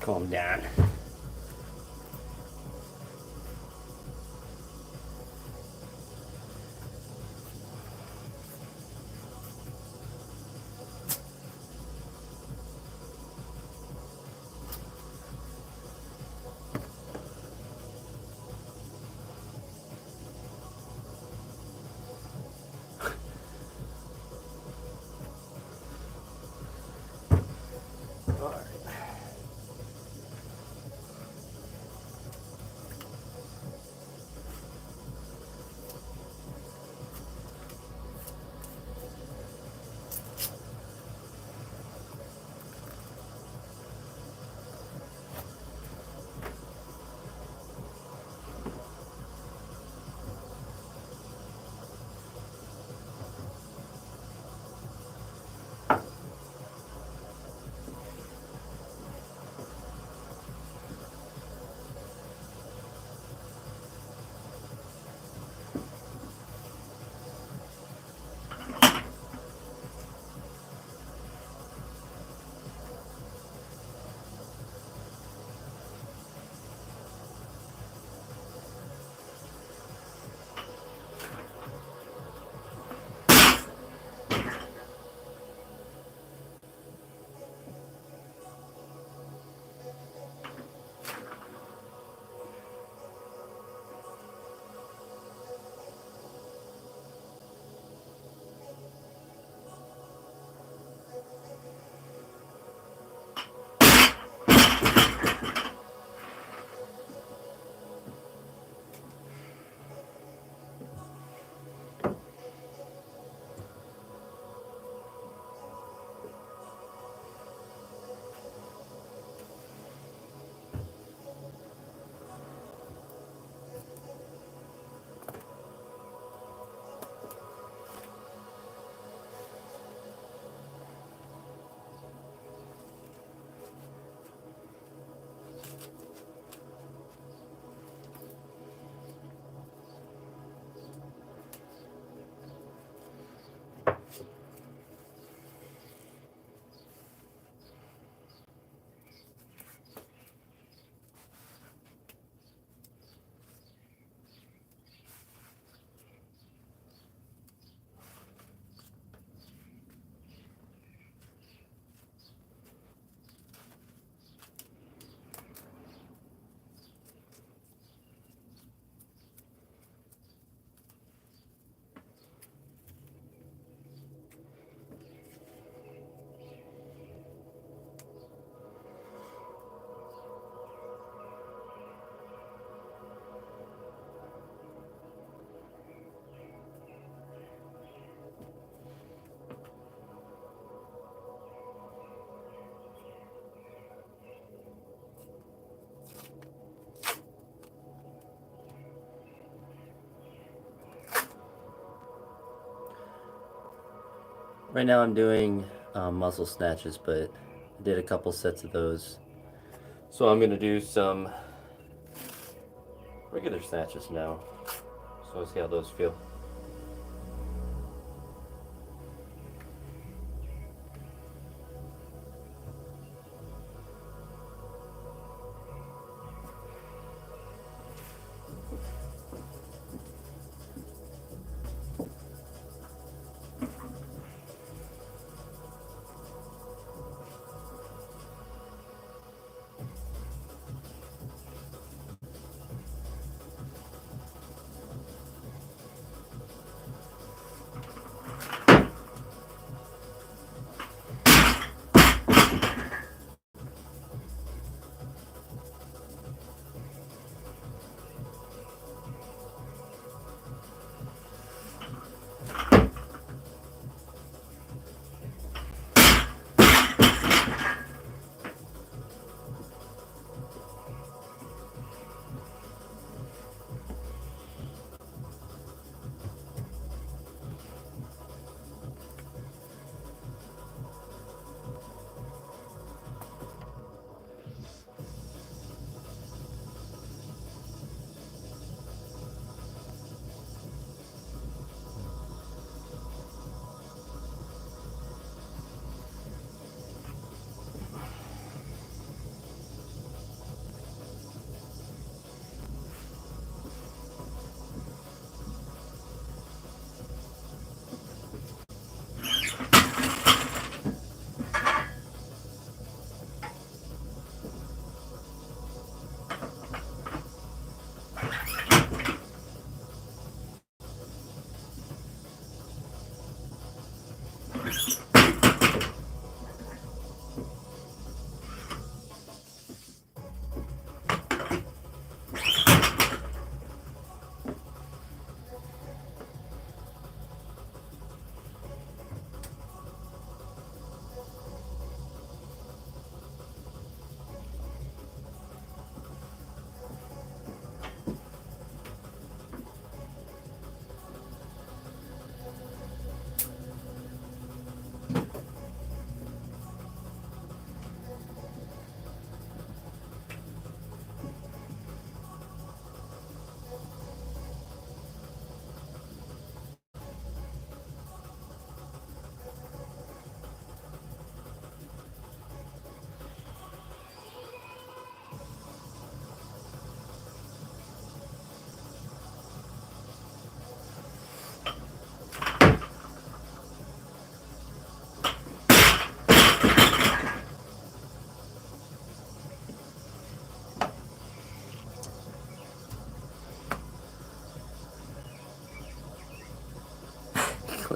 calm down. Right now I'm doing muscle snatches, but I did a couple sets of those. So I'm going to do some regular snatches now. So let's see how those feel.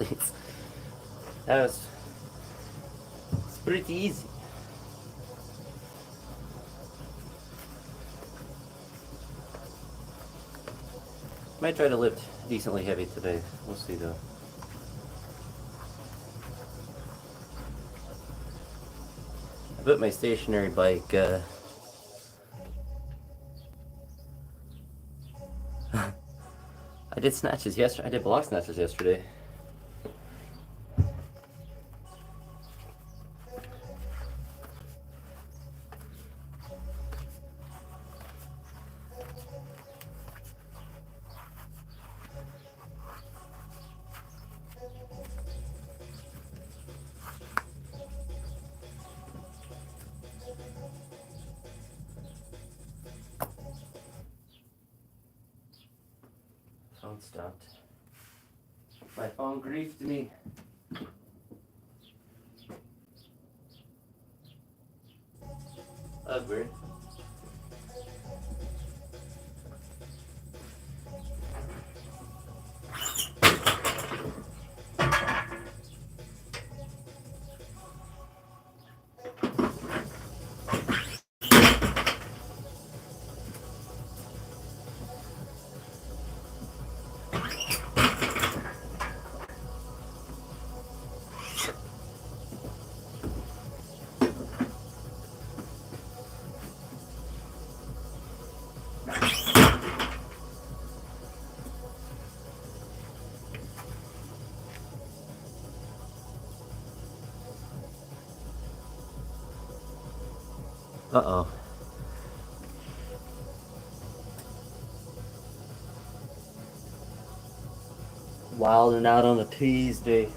plates. That was it's pretty easy. Might try to lift decently heavy today. We'll see though. I put my stationary bike. I did snatches yesterday. I did block snatches yesterday. Phone stopped. My phone griefed me. That was weird. Uh-oh. Wilding out on a Tuesday.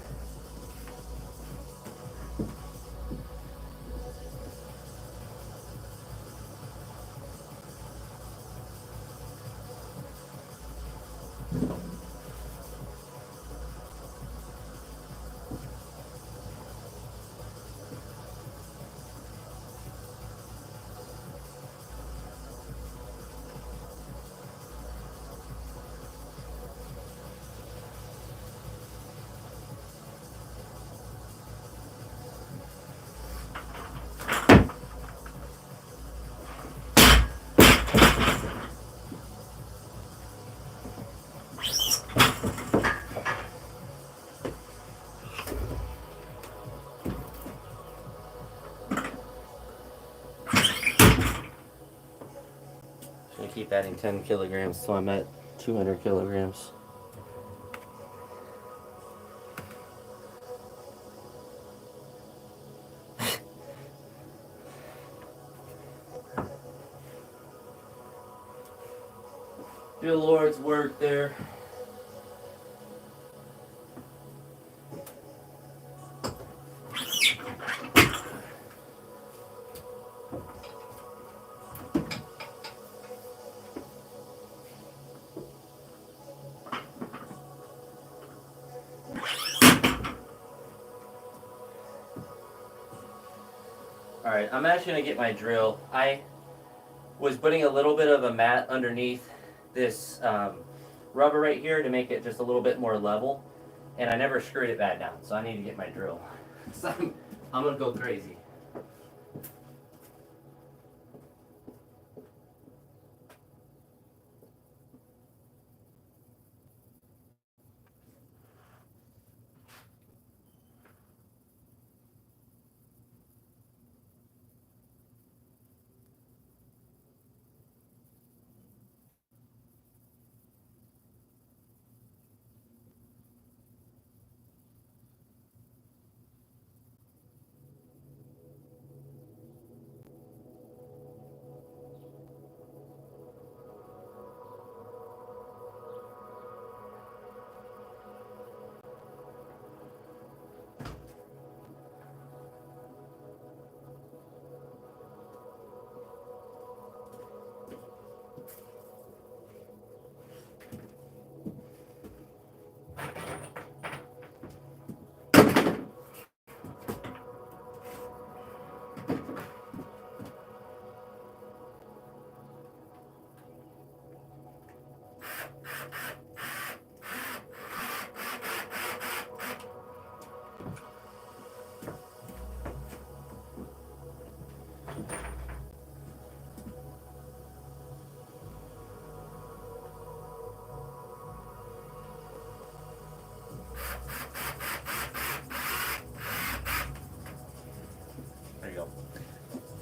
I keep adding 10 kilograms so I'm at 200 kilograms. Do the Lord's work there. Alright, I'm actually going to get my drill. I was putting a little bit of a mat underneath this rubber right here to make it just a little bit more level. And I never screwed it back down, so I need to get my drill. So I'm going to go crazy.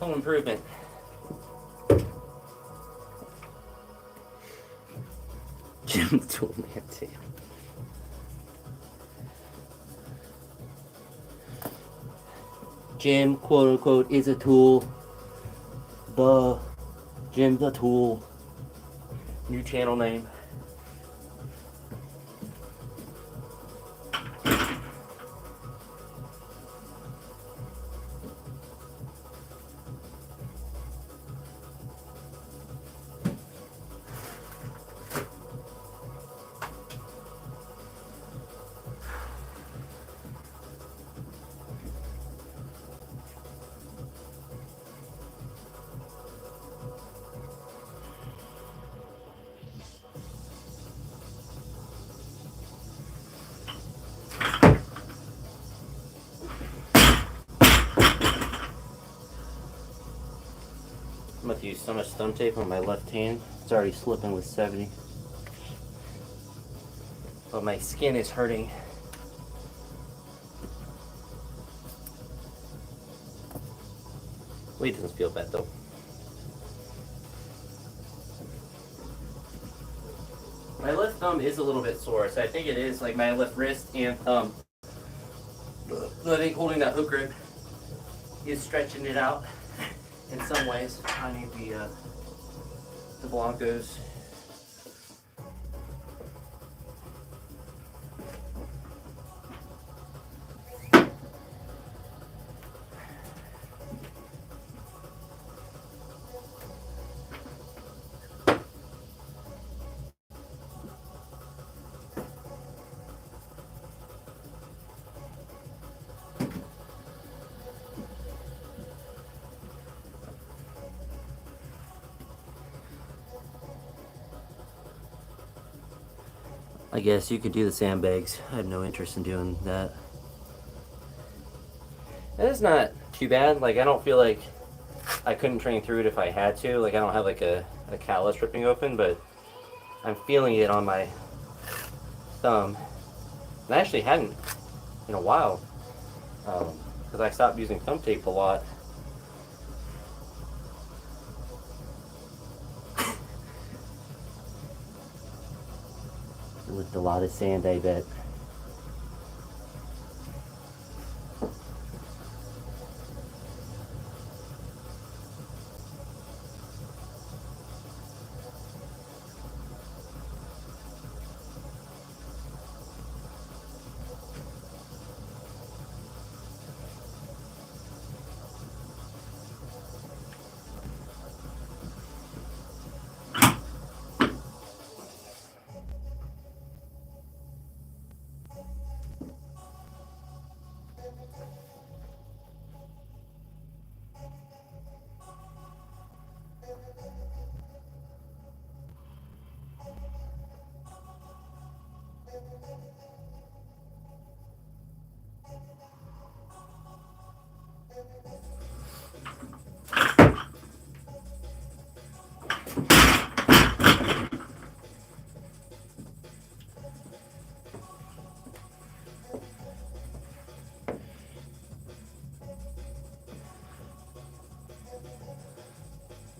Home improvement. Gym tool man too. Gym, quote unquote, is a tool. The Gym's a tool. New channel name. I'm going to use so much thumb tape on my left hand. It's already slipping with 70. But my skin is hurting. Weight doesn't feel bad though. My left thumb is a little bit sore, so I think it is like my left wrist and thumb. I think holding that hook grip is stretching it out in some ways. I need the Blancos. I guess you could do the sandbags. I have no interest in doing that. And it's not too bad. Like, I don't feel like I couldn't train through it if I had to. Like, I don't have like a callus ripping open, but I'm feeling it on my thumb. And I actually hadn't in a while, because I stopped using thumb tape a lot. With a lot of sand, I bet.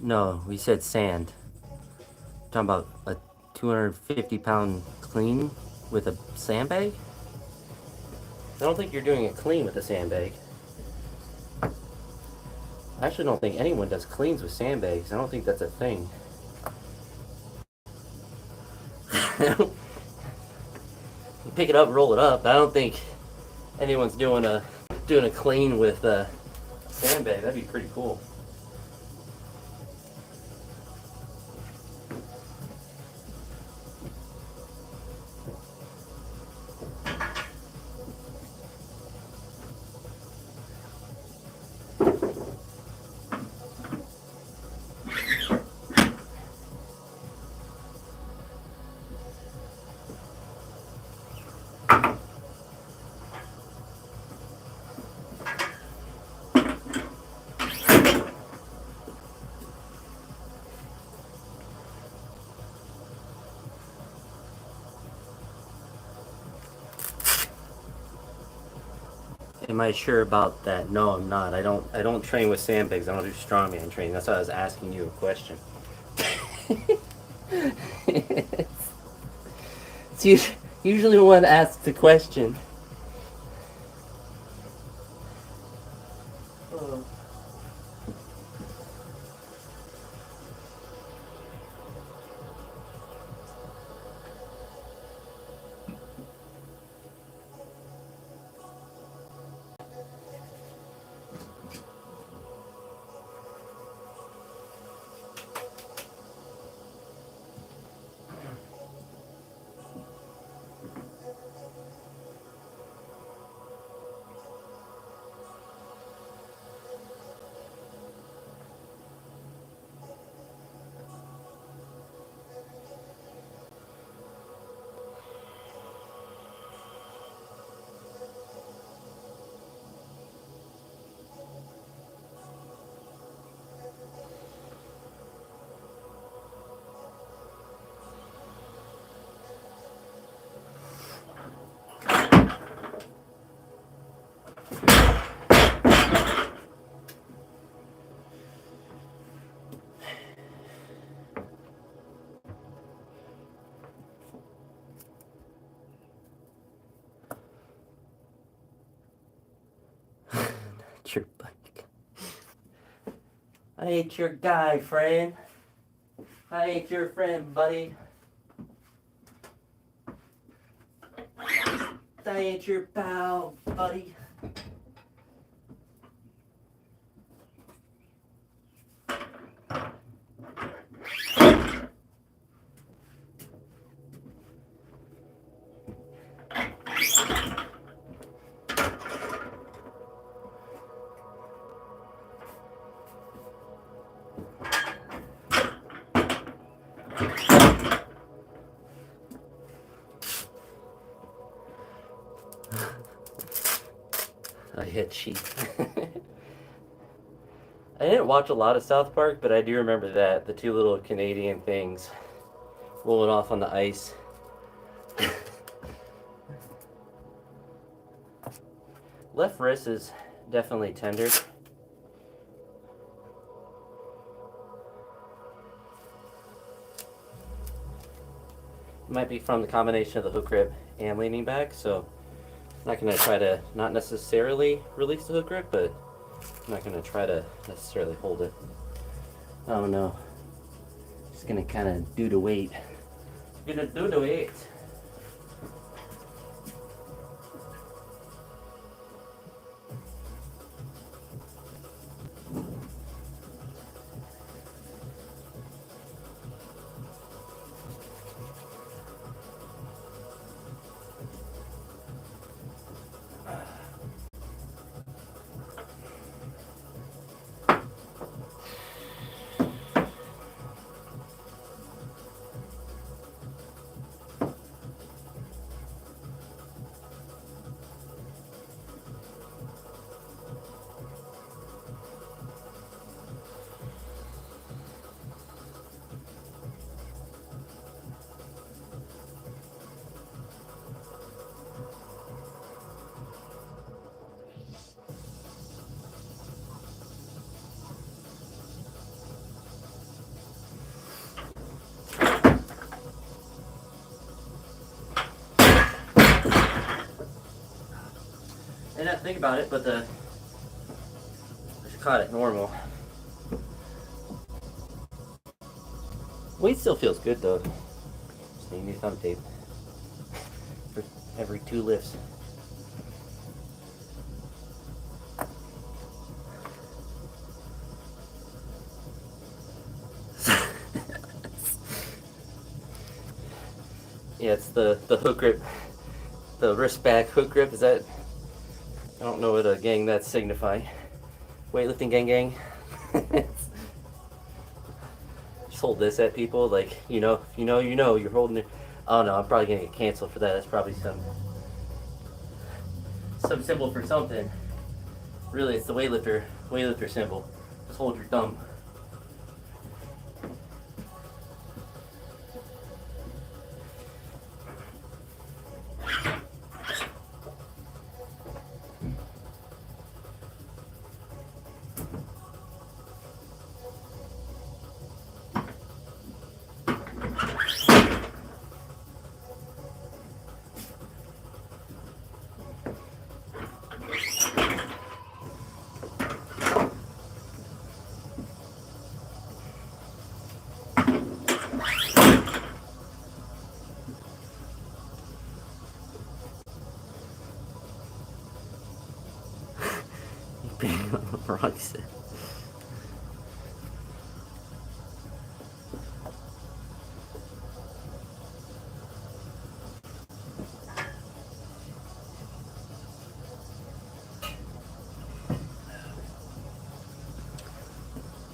No, we said sand. Talking about a 250-pound clean with a sandbag? I don't think you're doing it clean with a sandbag. I actually don't think anyone does cleans with sandbags. I don't think that's a thing. You pick it up, roll it up. I don't think anyone's doing a clean with a sandbag. That'd be pretty cool. Am I sure about that? No, I'm not. I don't train with sandbags. I don't do strongman training. That's why I was asking you a question. It's usually one asks the question. Oh. Your bike. I ain't your guy, friend. I ain't your friend, buddy. I ain't your pal, buddy. I hit sheep. I didn't watch a lot of South Park, but I do remember that the two little Canadian things rolling off on the ice. Left wrist is definitely tender. Might be from the combination of the hook grip and leaning back, so I'm not going to try to not necessarily release the hook grip, but I'm not going to try to necessarily hold it. Oh no. Just going to kind of do the weight. Gonna do the weight. I didn't think about it, but I just caught it normal. Weight still feels good though. Just need new thumb tape for every 2 lifts. Yeah, it's the hook grip, the wrist back hook grip. Is that? I don't know what a gang that's signifying. Weightlifting gang. Just hold this at people, like you're holding it. Oh no, I'm probably gonna get canceled for that. That's probably some symbol for something. Really, it's the weightlifter symbol. Just hold your thumb. wrong set.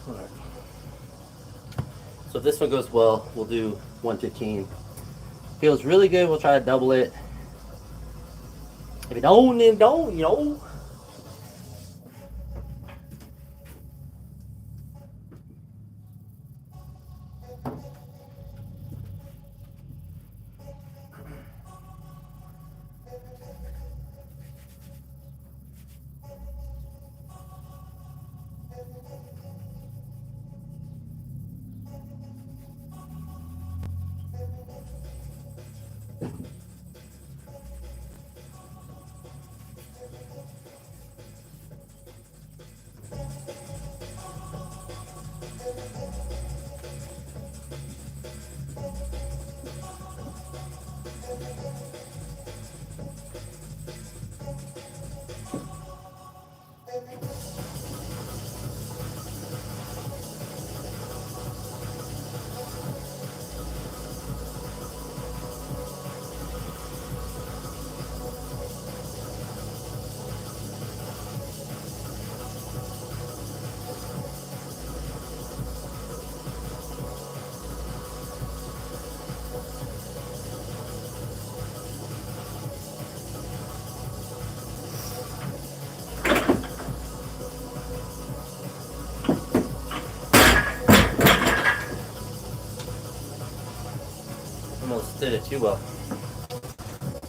Alright. So if this one goes well, we'll do 115. Feels really good, we'll try to double it. If it don't, then don't, you know. Almost did it too well.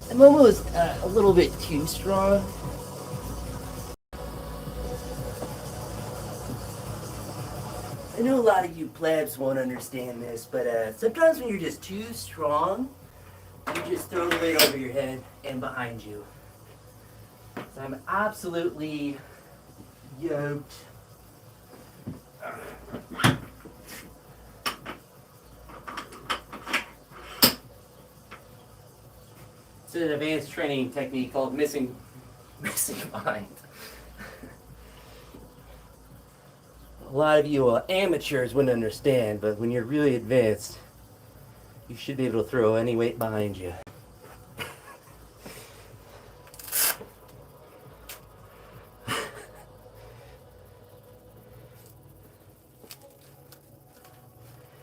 I'm almost a little bit too strong. I know a lot of you plebs won't understand this, but sometimes when you're just too strong, you just throw the weight over your head and behind you. So I'm absolutely yoked. It's an advanced training technique called missing behind. A lot of you amateurs wouldn't understand, but when you're really advanced, you should be able to throw any weight behind you.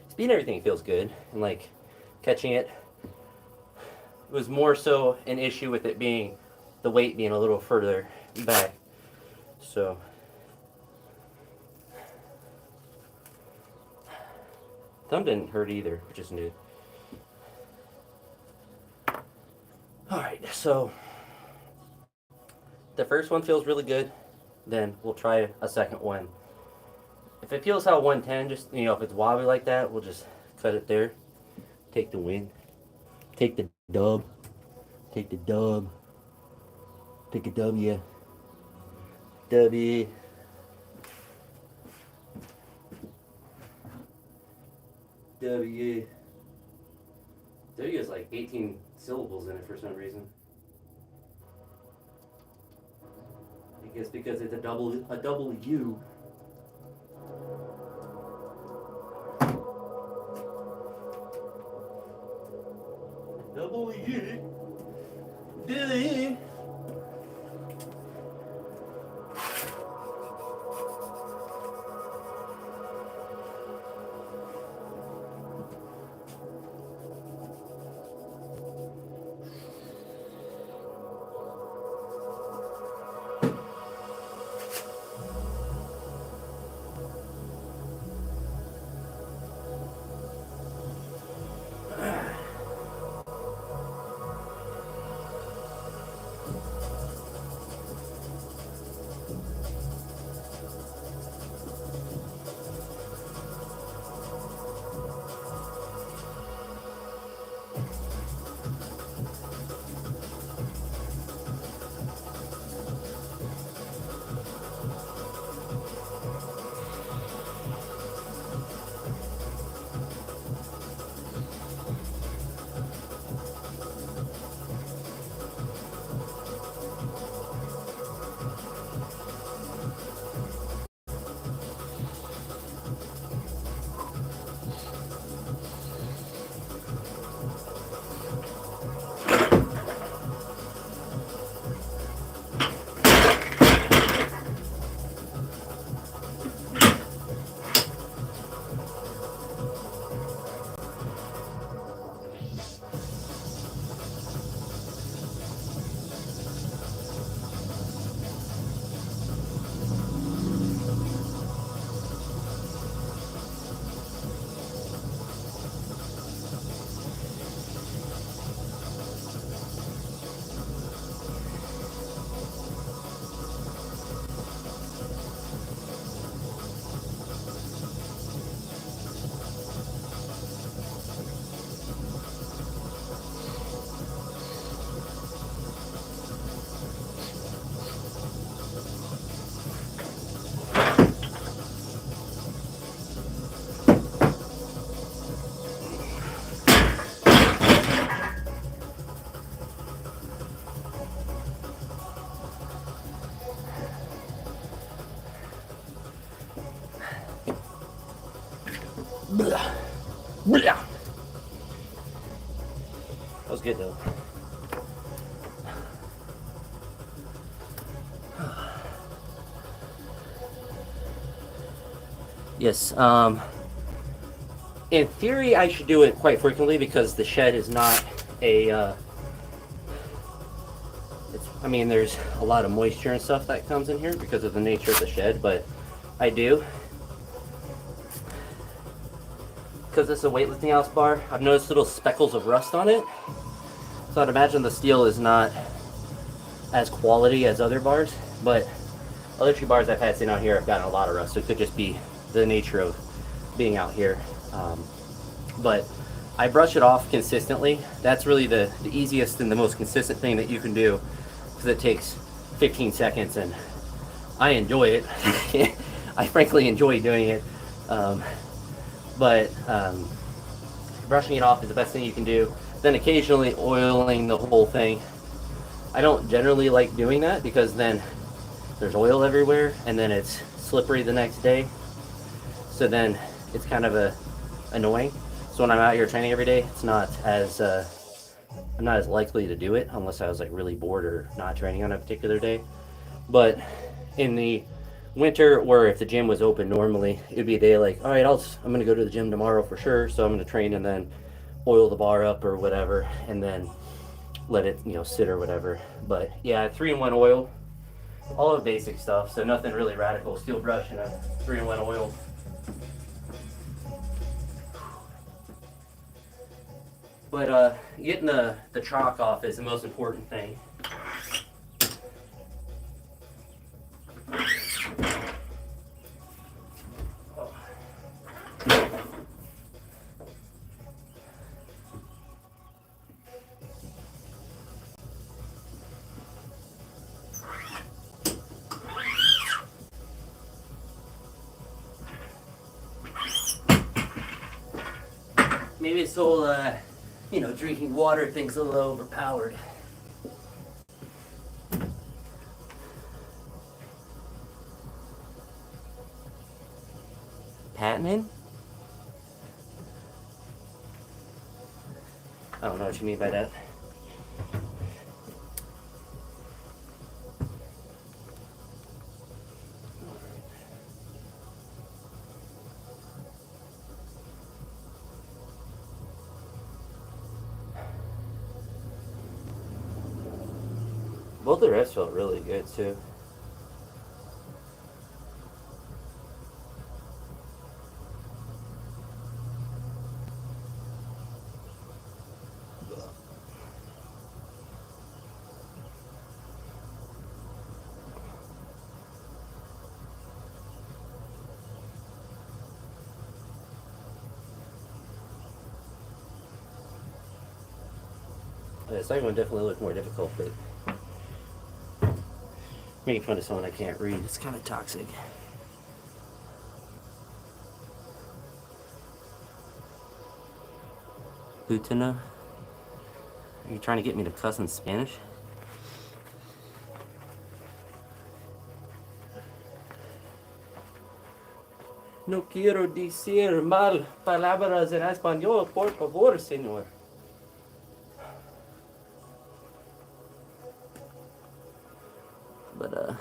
Speed and everything feels good, and like catching it. It was more so an issue with it being, the weight being a little further back. So, thumb didn't hurt either, which is new. Alright, so the first one feels really good, then we'll try a second one. If it feels how 110, just, you know, if it's wobbly like that, we'll just cut it there. Take the win. Take the dub. Take the dub. Take a W. W. W. W has like 18 syllables in it for some reason. I guess because it's a double U. Double U. D. was good though. Yes, in theory I should do it quite frequently because the shed is not a, I mean, there's a lot of moisture and stuff that comes in here because of the nature of the shed, but I do. Because it's a weightlifting house bar, I've noticed little speckles of rust on it. So I'd imagine the steel is not as quality as other bars, but other two bars I've had sitting out here have gotten a lot of rust, so it could just be the nature of being out here. But I brush it off consistently. That's really the easiest and the most consistent thing that you can do, because it takes 15 seconds and I enjoy it. I frankly enjoy doing it. But brushing it off is the best thing you can do. Then occasionally oiling the whole thing. I don't generally like doing that because then there's oil everywhere and then it's slippery the next day. So then it's kind of annoying. So when I'm out here training every day, it's not as I'm not as likely to do it unless I was like really bored or not training on a particular day. But in the winter, or if the gym was open normally, it'd be a day like, all right, I'm gonna go to the gym tomorrow for sure, so I'm gonna train and then oil the bar up or whatever, and then let it, sit or whatever. But yeah, 3-in-1 oil, all of basic stuff, so nothing really radical. Steel brush and a 3-in-1 oil. But getting the chalk off is the most important thing. Maybe this whole, drinking water thing's a little overpowered. Patented? I don't know what you mean by that. Both the reps felt really good too. The second one definitely looked more difficult, but making fun of someone I can't read, it's kind of toxic. Lieutenant, are you trying to get me to cuss in Spanish? No quiero decir mal palabras en español, por favor, señor. But,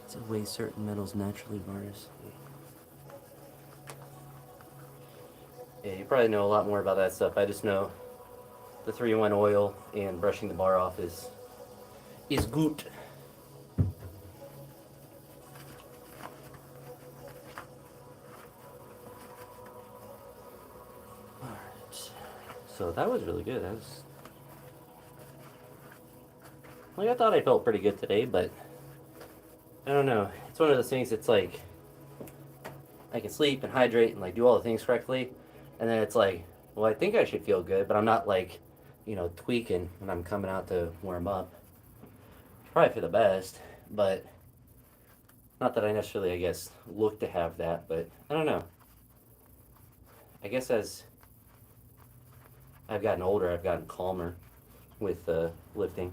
it's a way certain metals naturally varnish. Yeah, you probably know a lot more about that stuff. I just know the 3-in-1 oil and brushing the bar off is good. Alright. So that was really good. I thought I felt pretty good today, but I don't know. It's one of those things, it's like I can sleep and hydrate and like do all the things correctly, and then it's like, well, I think I should feel good, but I'm not like, tweaking when I'm coming out to warm up. Probably for the best, but not that I necessarily, I guess, look to have that, but I don't know. I guess as I've gotten older, I've gotten calmer with lifting.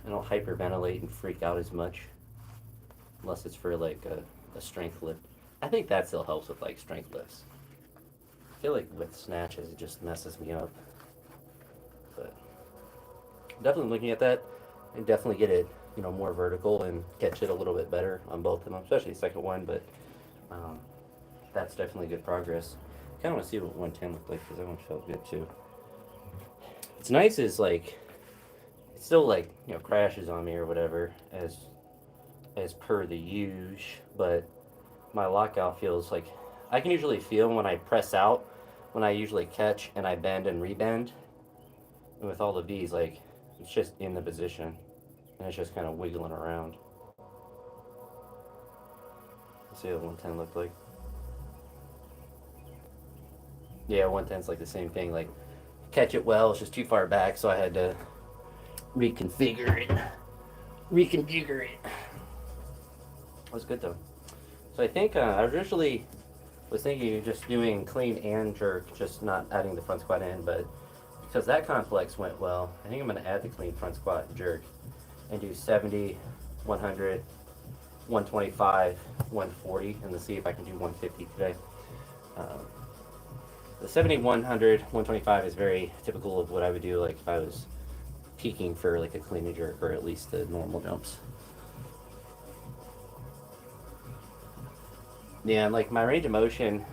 I don't hyperventilate and freak out as much, unless it's for like a strength lift. I think that still helps with like strength lifts. I feel like with snatches, it just messes me up. But definitely looking at that and definitely get it, more vertical and catch it a little bit better on both of them, especially the second one. But um, that's definitely good progress. Kind of want to see what 110 looked like because that one felt good too. What's nice is like it still like crashes on me or whatever as per the use, but my lockout feels like I can usually feel when I press out when I usually catch and I bend and rebend. And with all the V's, like it's just in the position and it's just kind of wiggling around. Let's see what 110 looked like. Yeah, 110's like the same thing. Like catch it well, it's just too far back, so I had to reconfigure it. Reconfigure it. That was good though. So I think I originally was thinking of just doing clean and jerk, just not adding the front squat in, but because that complex went well, I think I'm going to add the clean front squat and jerk and do 70, 100, 125, 140, and let's see if I can do 150 today. The 70, 100, 125 is very typical of what I would do like if I was peaking for like a clean and jerk or at least the normal jumps. Yeah, and like my range of motion,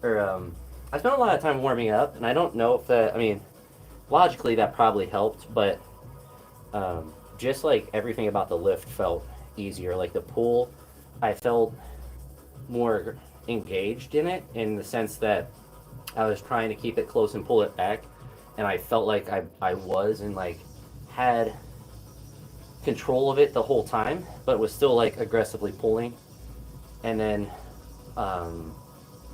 or I spent a lot of time warming up, and I don't know if that, I mean, logically that probably helped, but just like everything about the lift felt easier. Like the pull, I felt more engaged in it in the sense that I was trying to keep it close and pull it back, and I felt like I was and like had control of it the whole time, but was still like aggressively pulling. And then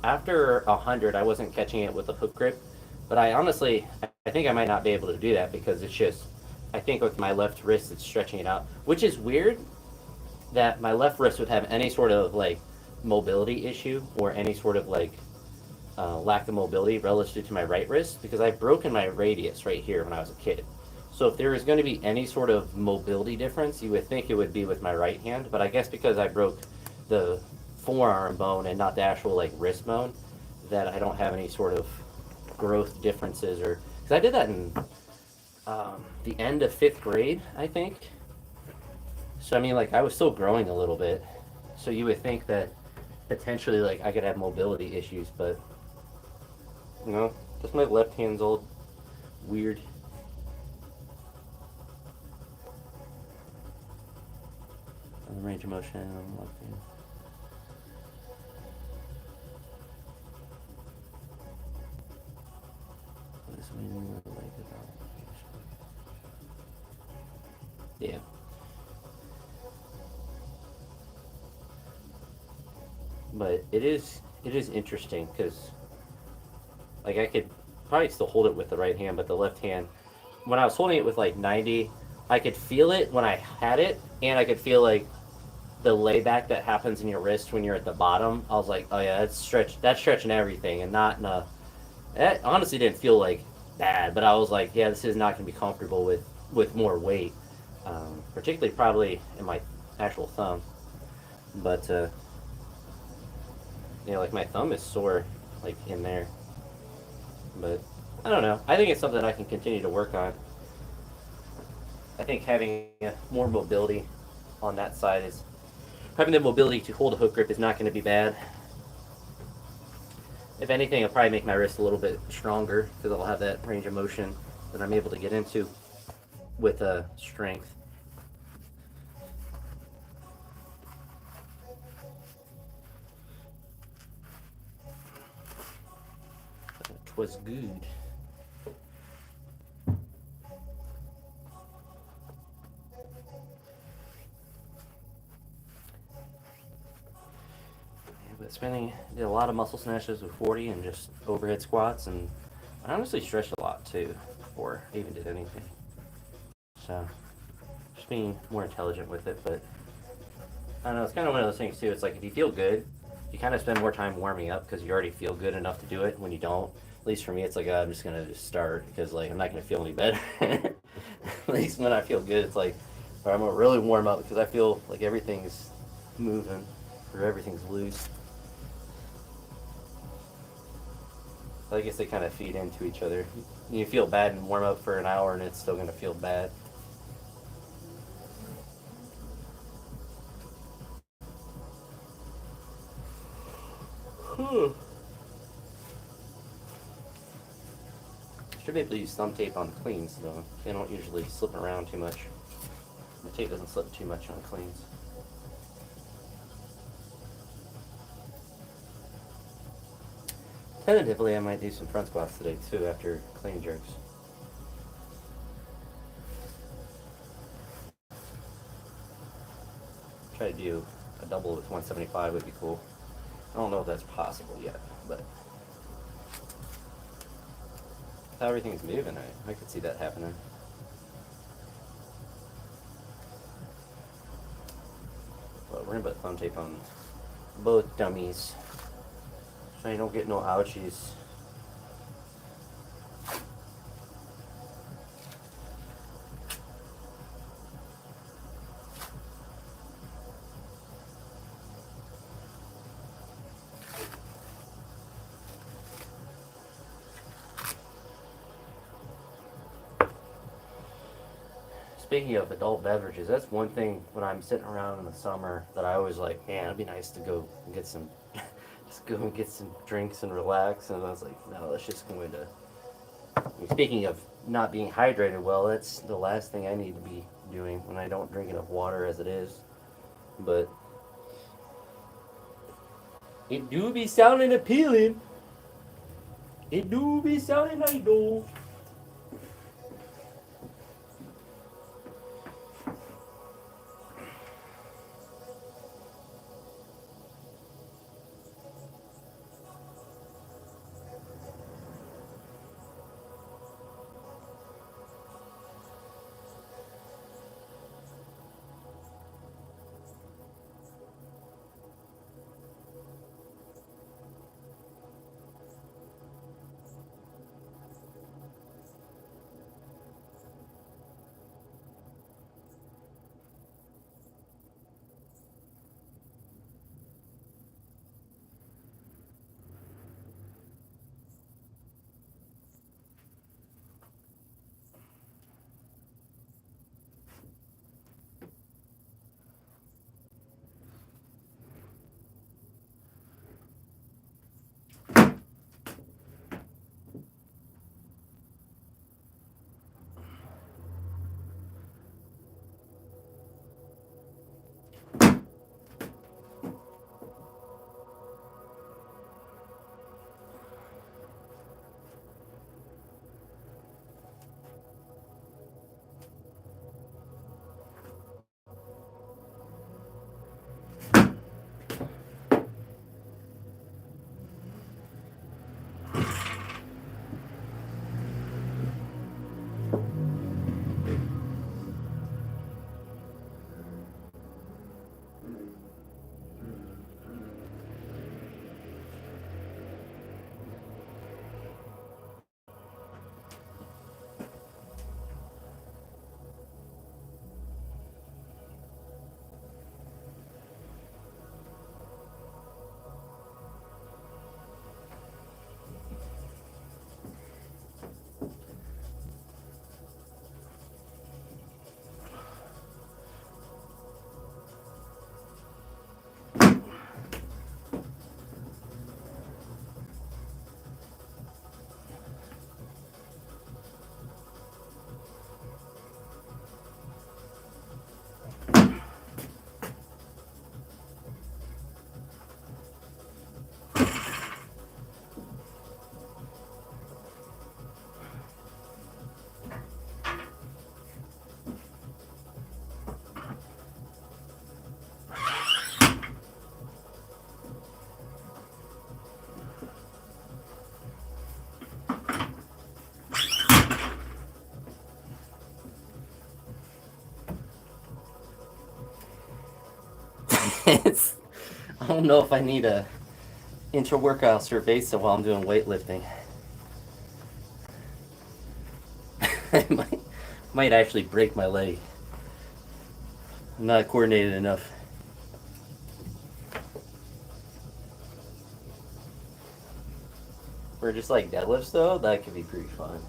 after 100, I wasn't catching it with a hook grip, but I think I might not be able to do that because it's just, I think with my left wrist, it's stretching it out, which is weird that my left wrist would have any sort of like mobility issue or any sort of like lack of mobility relative to my right wrist because I've broken my radius right here when I was a kid. So if there is going to be any sort of mobility difference, you would think it would be with my right hand, but I guess because I broke the forearm bone and not the actual like wrist bone, that I don't have any sort of growth differences. Or because I did that in the end of 5th grade, I think. So I mean, like I was still growing a little bit, so you would think that potentially like I could have mobility issues, but just my left hand's all weird. The range of motion, I'm looking. Yeah. But it is interesting because like I could probably still hold it with the right hand, but the left hand, when I was holding it with like 90, I could feel it when I had it, and I could feel like the layback that happens in your wrist when you're at the bottom. I was like, oh yeah, that's stretching everything, and not in a. That honestly didn't feel like bad, but I was like, yeah, this is not going to be comfortable with more weight, particularly probably in my actual thumb. But like my thumb is sore, like in there. But I don't know. I think it's something I can continue to work on. I think having more mobility on that side is having the mobility to hold a hook grip is not going to be bad. If anything, it'll probably make my wrist a little bit stronger because I'll have that range of motion that I'm able to get into with strength. It was good. But did a lot of muscle snatches with 40 and just overhead squats, and I honestly stretched a lot too before I even did anything. So just being more intelligent with it. But I don't know, it's kind of one of those things too. It's like if you feel good, you kind of spend more time warming up because you already feel good enough to do it. When you don't, at least for me, it's like I'm just gonna just start because like I'm not gonna feel any better. At least when I feel good, it's like I'm gonna really warm up because I feel like everything's moving or everything's loose. I guess they kind of feed into each other. You feel bad and warm up for an hour, and it's still gonna feel bad. Should be able to use thumb tape on cleans though. They don't usually slip around too much. The tape doesn't slip too much on cleans. Tentatively, I might do some front squats today too after clean jerks. Try to do a double with 175 would be cool. I don't know if that's possible yet, but if everything's moving, I could see that happening. But we're gonna put thumb tape on both dummies so you don't get no ouchies. Speaking of adult beverages, that's one thing when I'm sitting around in the summer that I always like, man, it'd be nice to go and get some, just go and get some drinks and relax. And I was like, no, let's just go into. Speaking of not being hydrated well, that's the last thing I need to be doing when I don't drink enough water as it is. But it do be sounding appealing. It do be sounding like though. I don't know if I need a intra-workout cerveza while I'm doing weightlifting. I might actually break my leg. I'm not coordinated enough. For just like deadlifts though, that could be pretty fun.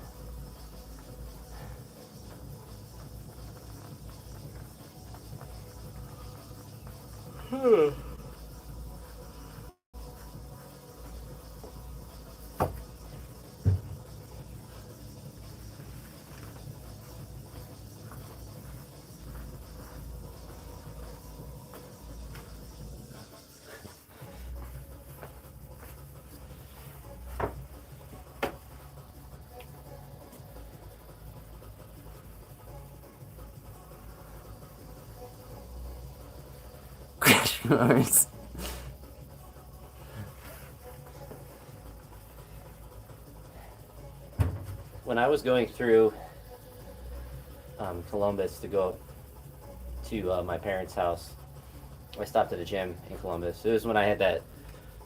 Yours. When I was going through Columbus to go to my parents' house, I stopped at a gym in Columbus. It was when I had that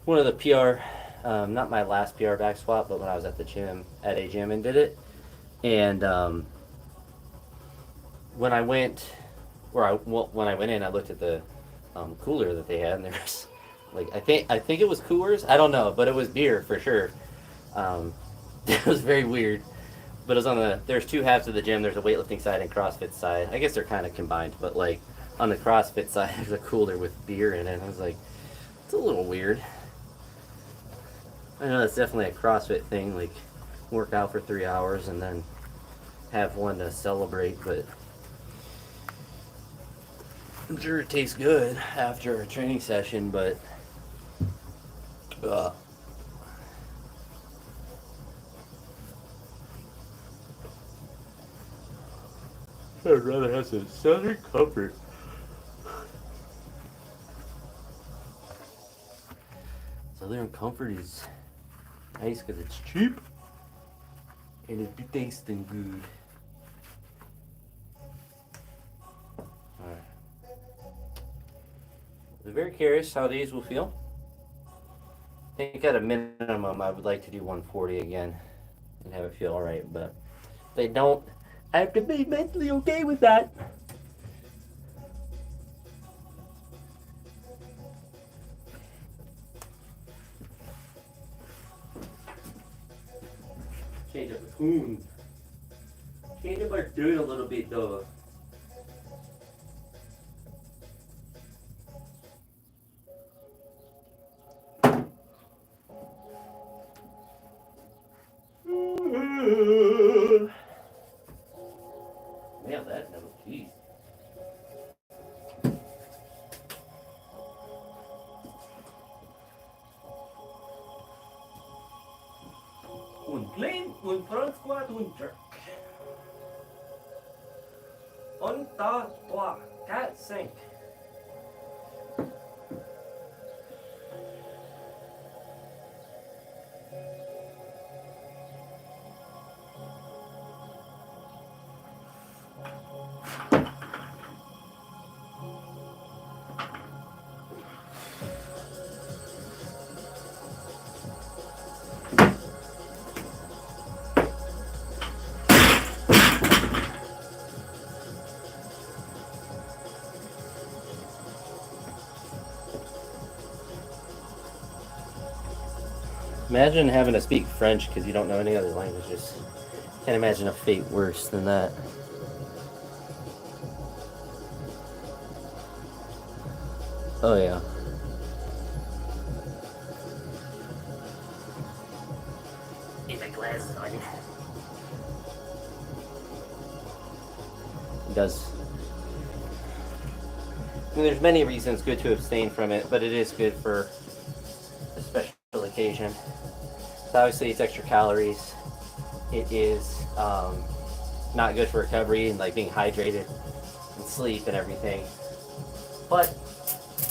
one of the PR, not my last PR back squat, but when I was at the gym at a gym and did it. And when I went, when I went in, I looked at the cooler that they had, and there's like I think it was Coors. I don't know, but it was beer for sure. It was very weird. But it was on there's two halves of the gym. There's a weightlifting side and CrossFit side. I guess they're kind of combined, but like on the CrossFit side, there's a cooler with beer in it. I was like, it's a little weird. I know that's definitely a CrossFit thing, like work out for 3 hours and then have one to celebrate, but I'm sure it tastes good after a training session, but I'd rather have some Southern Comfort. Southern Comfort is nice because it's cheap and it be tasting good. Alright. I'm very curious how these will feel. I think at a minimum I would like to do 140 again and have it feel alright, but if they don't, I have to be mentally okay with that. Change up the tune. Change up our tune a little bit though. Nailed that note, jeez. Un clean, un front squat, un jerk. 1, 2, 3, 4, 5. Imagine having to speak French because you don't know any other languages. Can't imagine a fate worse than that. Oh yeah. Get my glasses on. It does. I mean, there's many reasons good to abstain from it, but it is good for a special occasion. So obviously it's extra calories. It is not good for recovery and like being hydrated and sleep and everything. But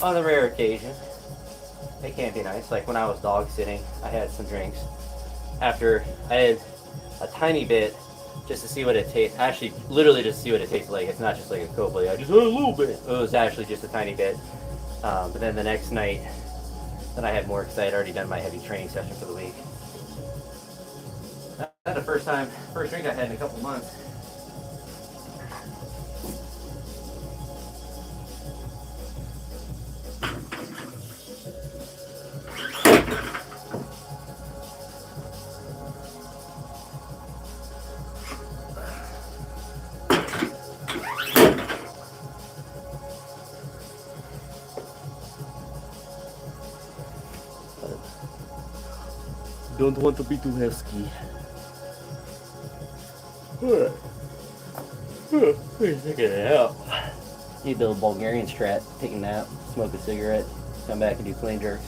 on the rare occasion, it can be nice. Like when I was dog sitting, I had some drinks. After I had a tiny bit just to see what it tastes. Actually, literally just to see what it tastes like. It's not just like a Coke. I just had a little bit. It was actually just a tiny bit. But then the next night, then I had more because I had already done my heavy training session for the week. That's the first drink I had in a couple months. Don't want to be too husky. Take it out. Need the Bulgarian strat. Take a nap, smoke a cigarette, come back and do clean jerks.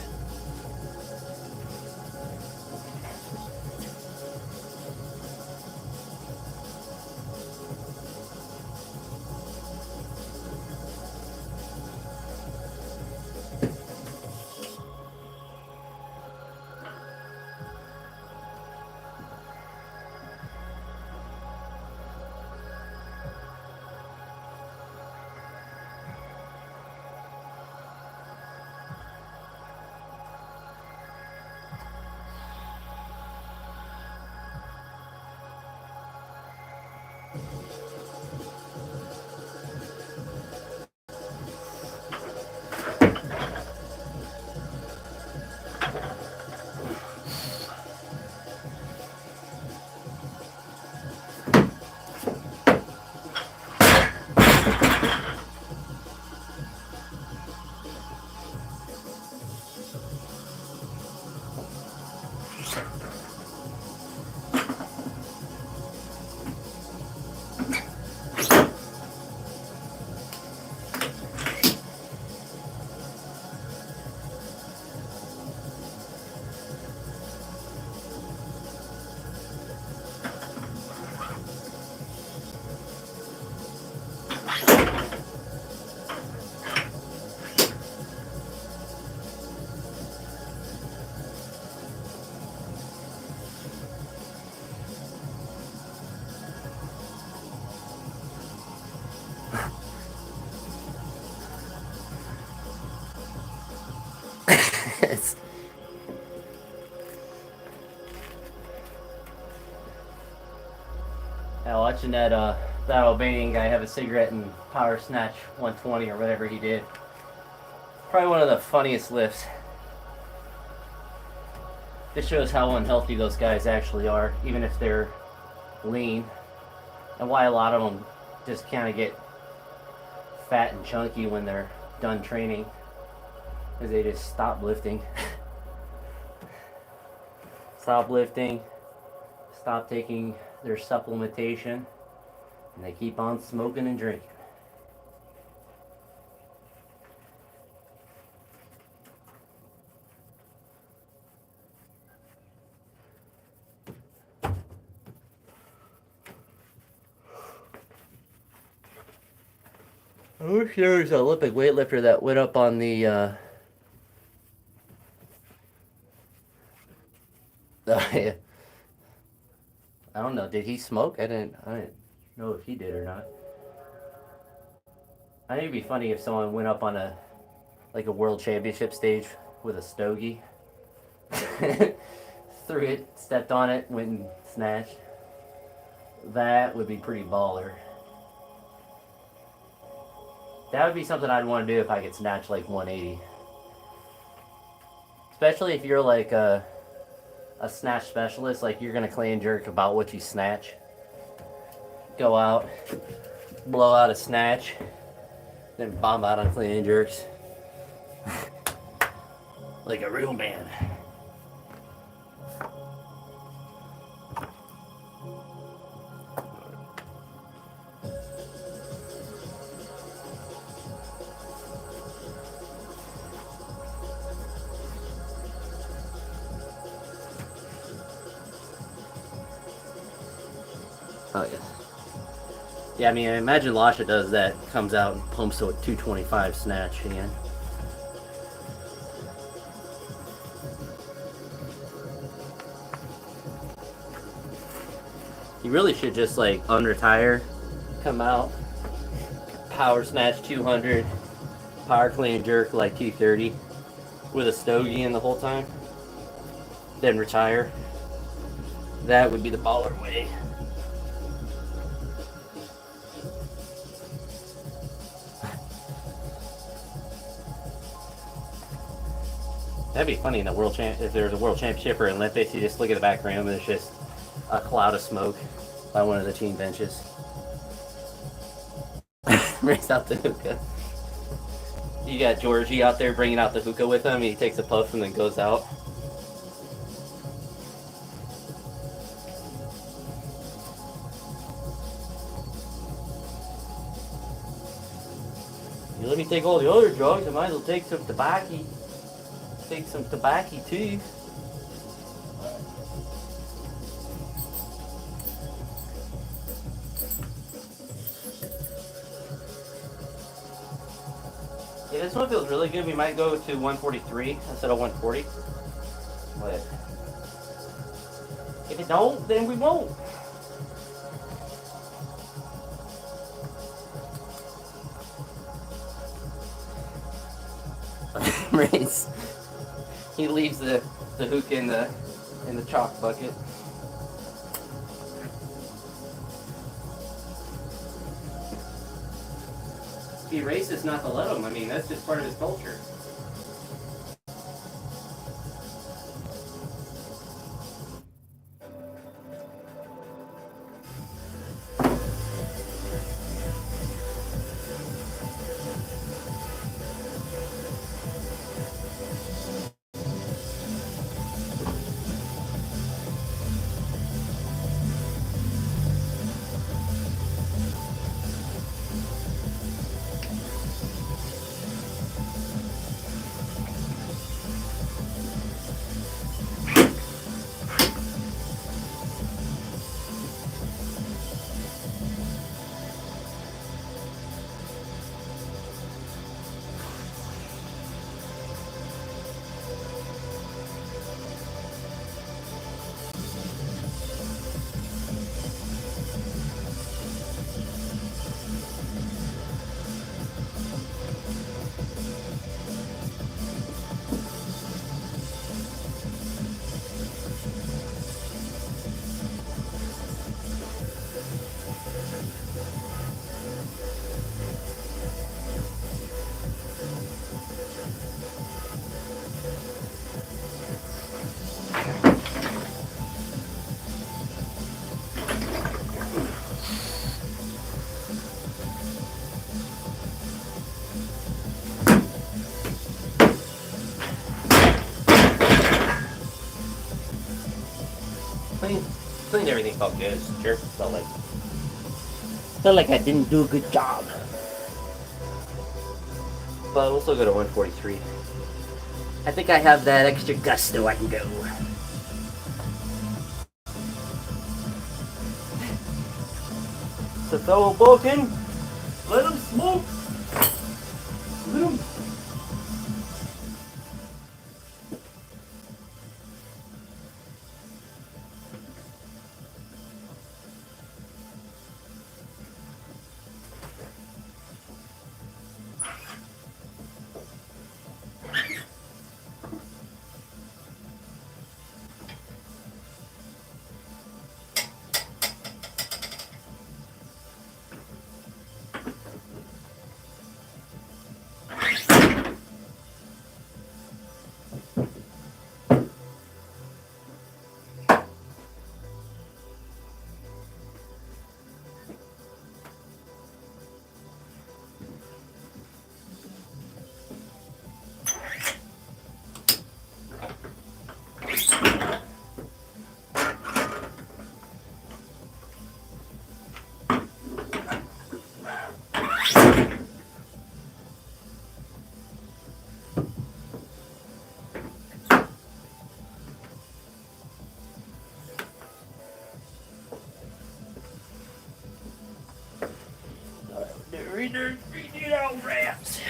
Watching that Albanian guy have a cigarette and power snatch 120 or whatever he did. Probably one of the funniest lifts. This shows how unhealthy those guys actually are, even if they're lean, and why a lot of them just kind of get fat and chunky when they're done training, because they just stop lifting. Stop lifting, stop taking their supplementation, and they keep on smoking and drinking. I wish there was an Olympic weightlifter that went up on the I don't know. Did he smoke? I didn't know if he did or not. I think it'd be funny if someone went up on a world championship stage with a stogie, threw it, stepped on it, went and snatched. That would be pretty baller. That would be something I'd want to do if I could snatch like 180. Especially if you're like a snatch specialist, like you're gonna clean jerk about what you snatch. Go out, blow out a snatch, then bomb out on clean jerks. Like a real man. Oh, yeah. Yeah, I mean, I imagine Lasha does that, comes out and pumps a 225 snatch again. You really should just like unretire, come out, power snatch 200, power clean jerk like 230 with a stogie in the whole time, then retire. That would be the baller way. That'd be funny in the world champ. If there's a world championship or Olympics, you just look at the back room and it's just a cloud of smoke by one of the team benches. Brings out the hookah. You got Georgie out there bringing out the hookah with him. He takes a puff and then goes out. Let me take all the other drugs. I might as well take some tobacco. Take some tobacco too. Yeah, this one feels really good. We might go to 143 instead of 140. But if it don't, then we won't. Race. He leaves the hook in the chalk bucket. Be racist not to let him. I mean, that's just part of his culture. Cleaned everything, felt good. Sure, felt like I didn't do a good job. But we'll still go to 143. I think I have that extra gusto. I can go. The fellow Balkan, let him smoke. Let him. Readers, read out rats.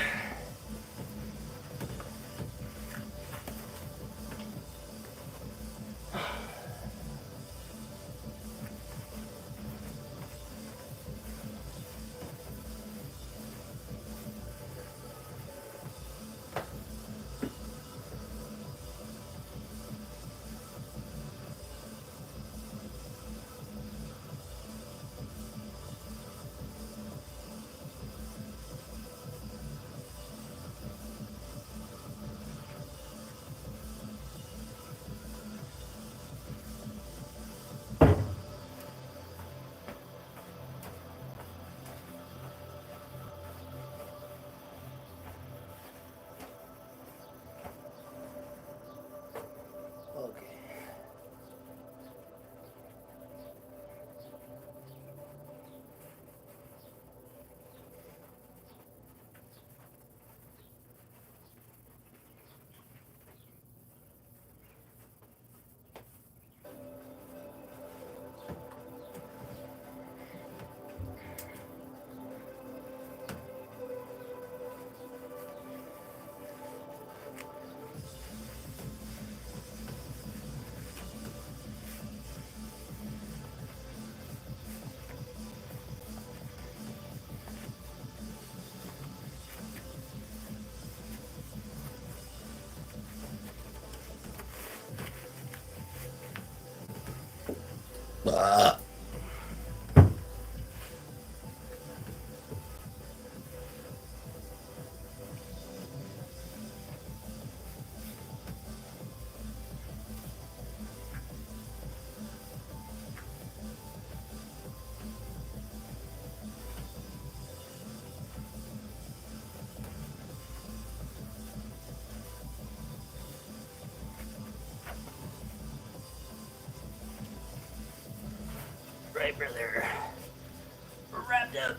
Right, brother. We're wrapped up.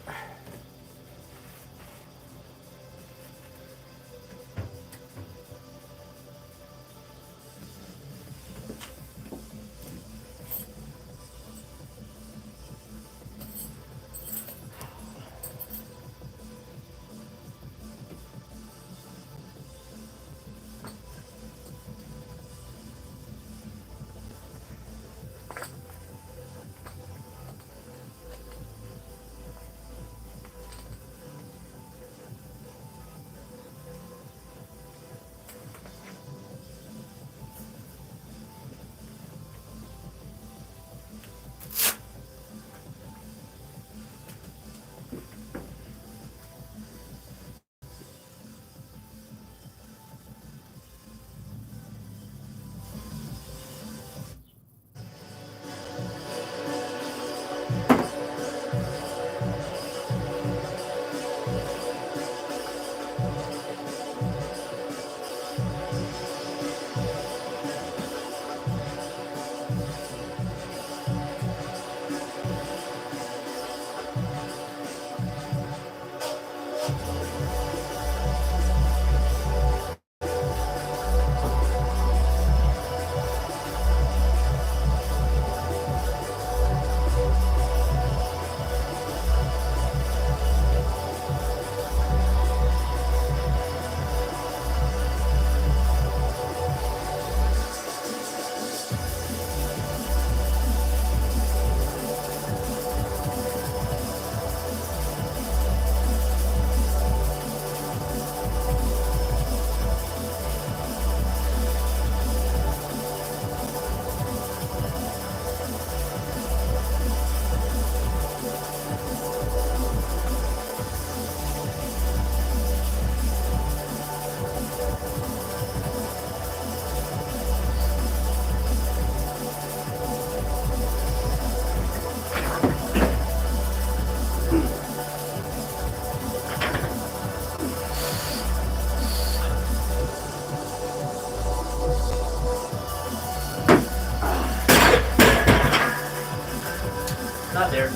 Not there.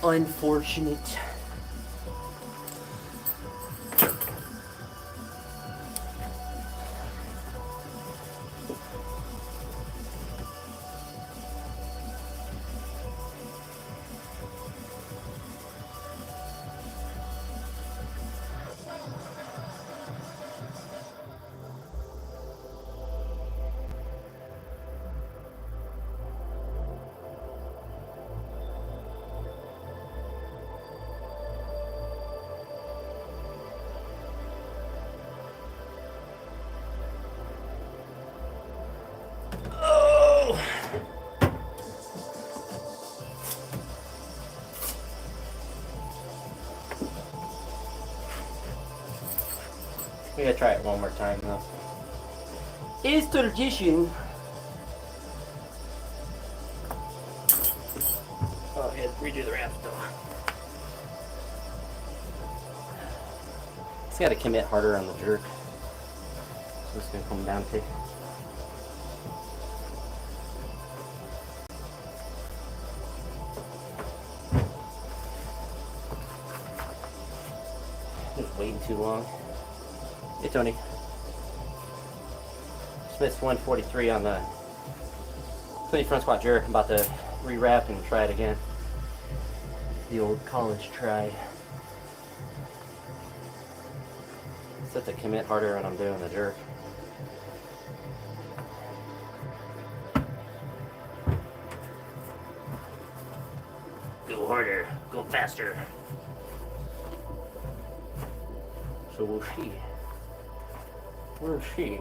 Unfortunate. We gotta try it one more time though. It's tradition. Oh, I had to redo the wraps though. It's gotta commit harder on the jerk. So it's gonna come down to. Just waiting too long. Hey Tony. Smith's 143 on the 20 front squat jerk. I'm about to rewrap and try it again. The old college try. Set the commit harder when I'm doing the jerk. Go harder. Go faster. So will she. Where is she?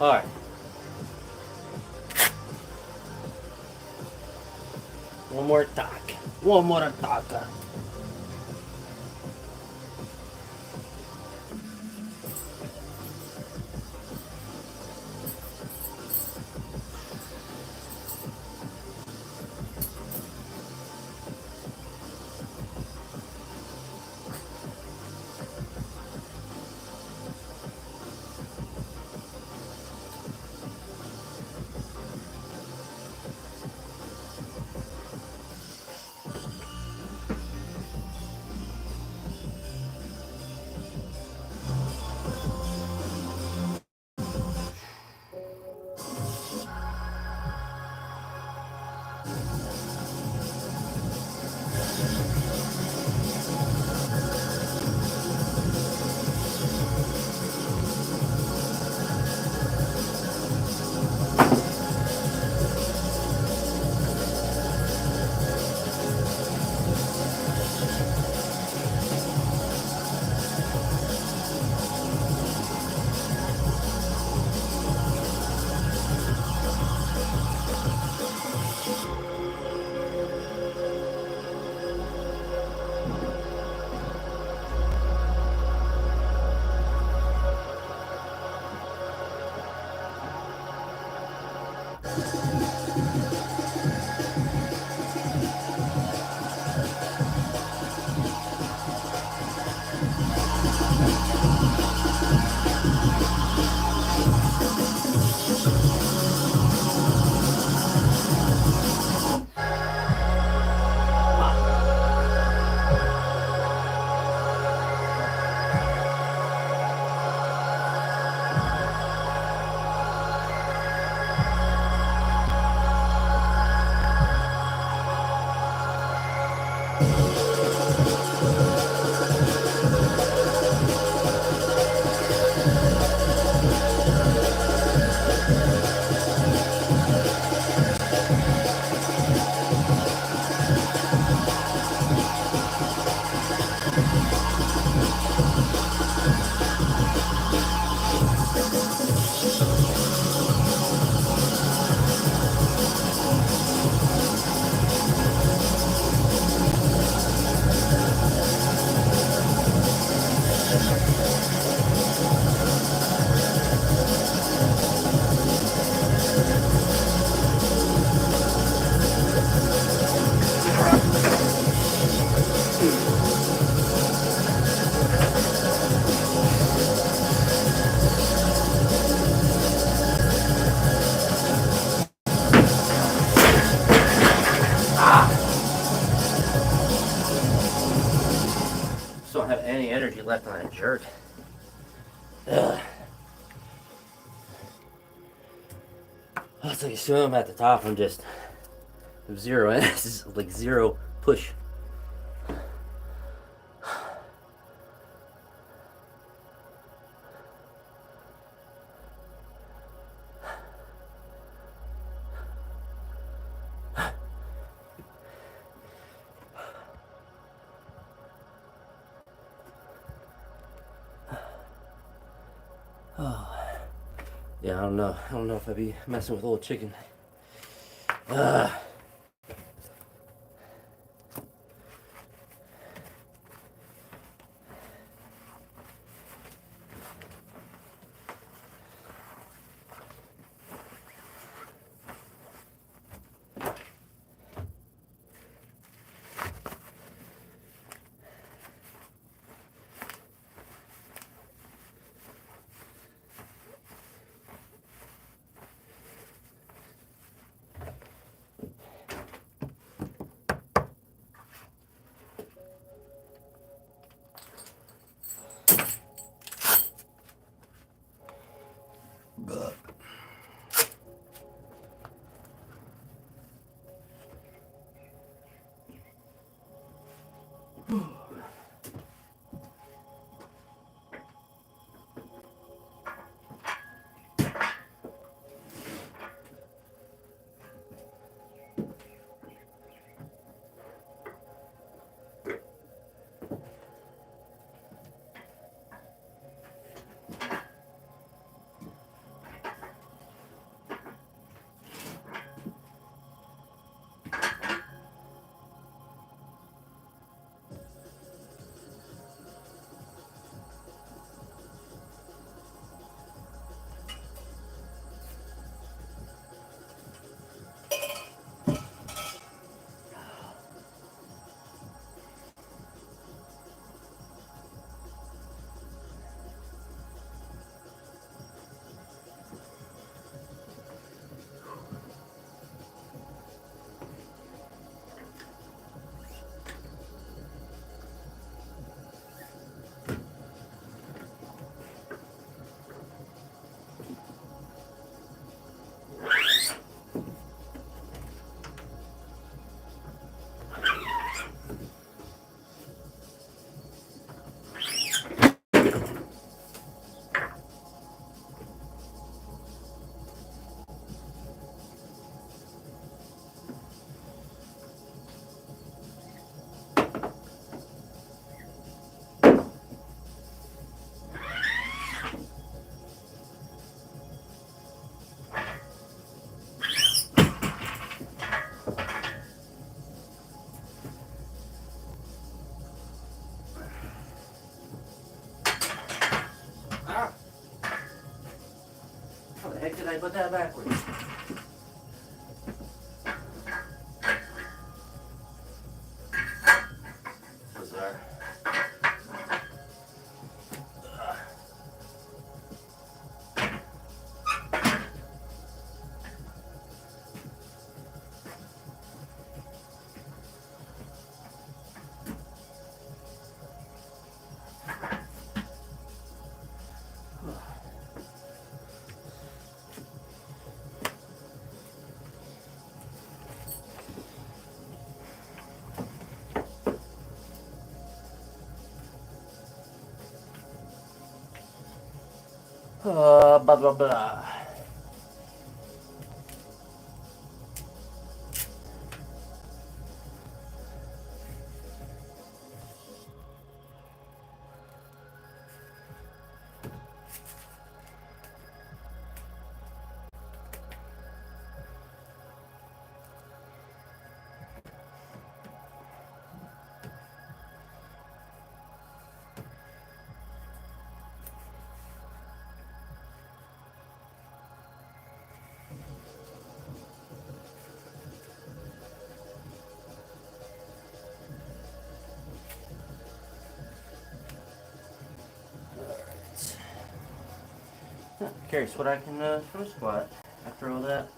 All right. One more talk. One more talk. Just don't have any energy left on that jerk. Ugh. It's like as soon as I'm at the top, I'm just zero. It's just like zero push. Yeah, I don't know. I don't know if I'd be messing with old chicken. Uh, how the heck did I put that backwards? Bizarre. Blah blah blah. Curious what I can throw squat after all that.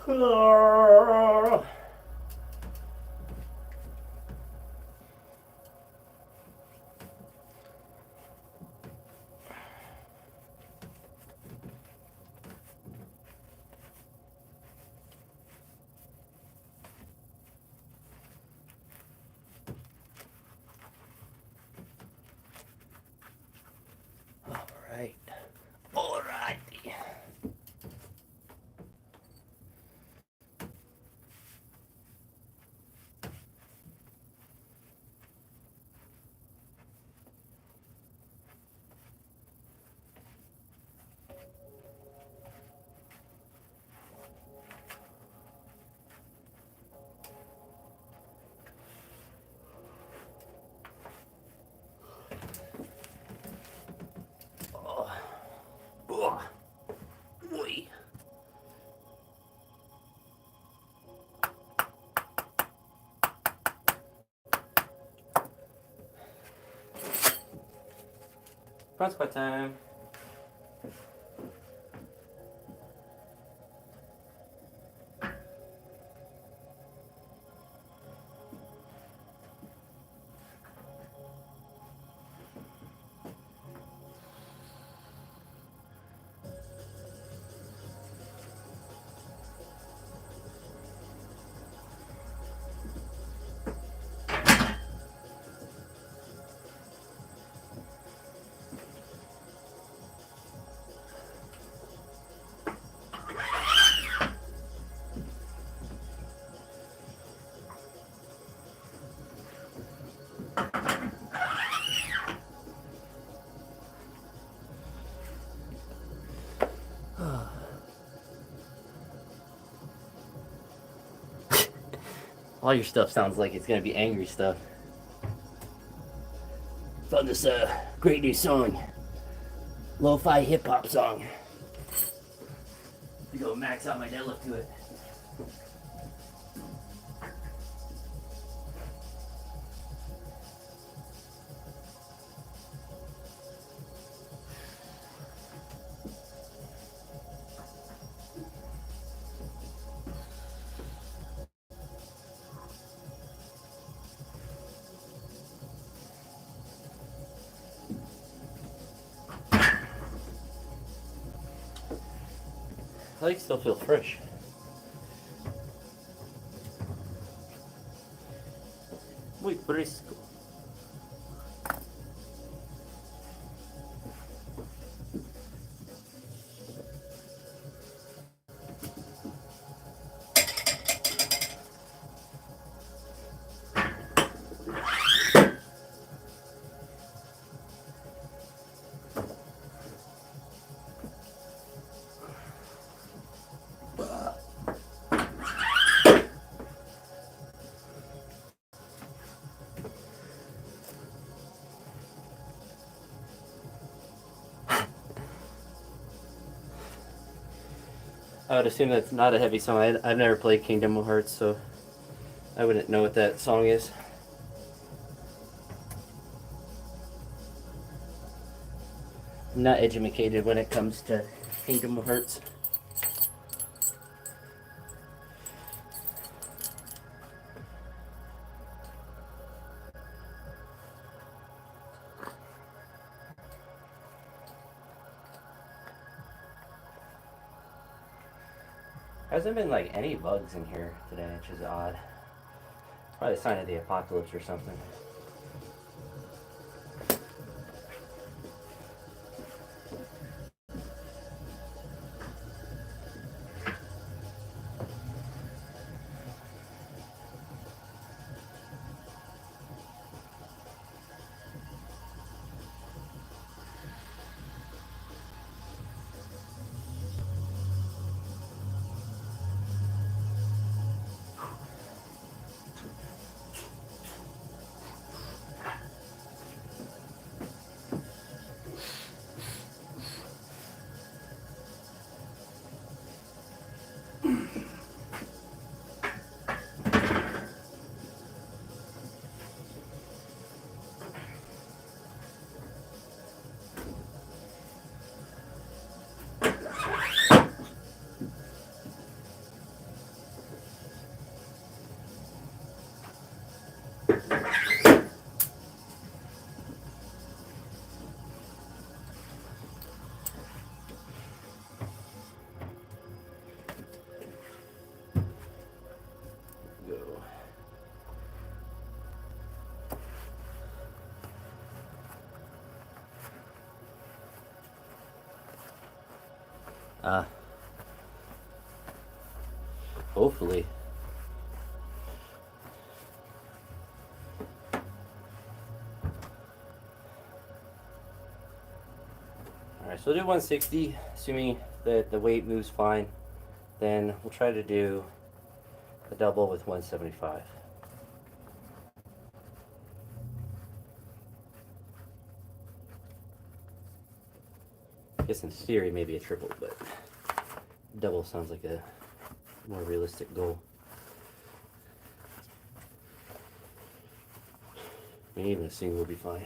Alright. Alrighty. Boy. Front squat time. All your stuff sounds like it's gonna be angry stuff. Found this great new song, lo-fi hip hop song. To go max out my deadlift to it. I like still feel fresh. Muy fresco. I would assume that's not a heavy song. I've never played Kingdom Hearts, so I wouldn't know what that song is. I'm not educated when it comes to Kingdom Hearts. Hasn't been like any bugs in here today, which is odd. Probably a sign of the apocalypse or something. Hopefully. Alright, so we'll do 160, assuming that the weight moves fine. Then we'll try to do a double with 175. I guess in theory maybe a triple, but double sounds like a more realistic goal. I mean, even a single will be fine.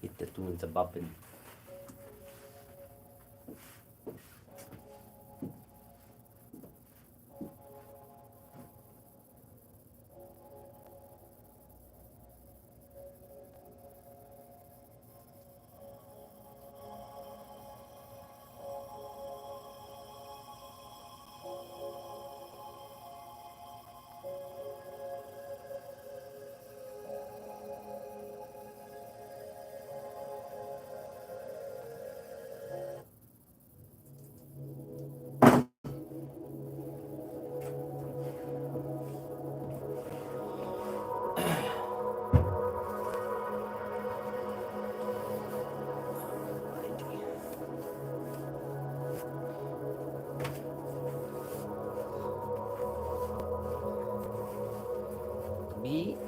Hit the tunes a boppin'.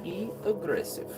Be aggressive.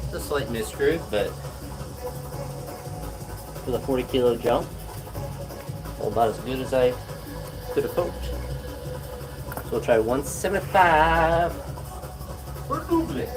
It's a slight misgroove, but for the 40-kilo jump, well, about as good as I could have hoped. So we'll try 175 for double.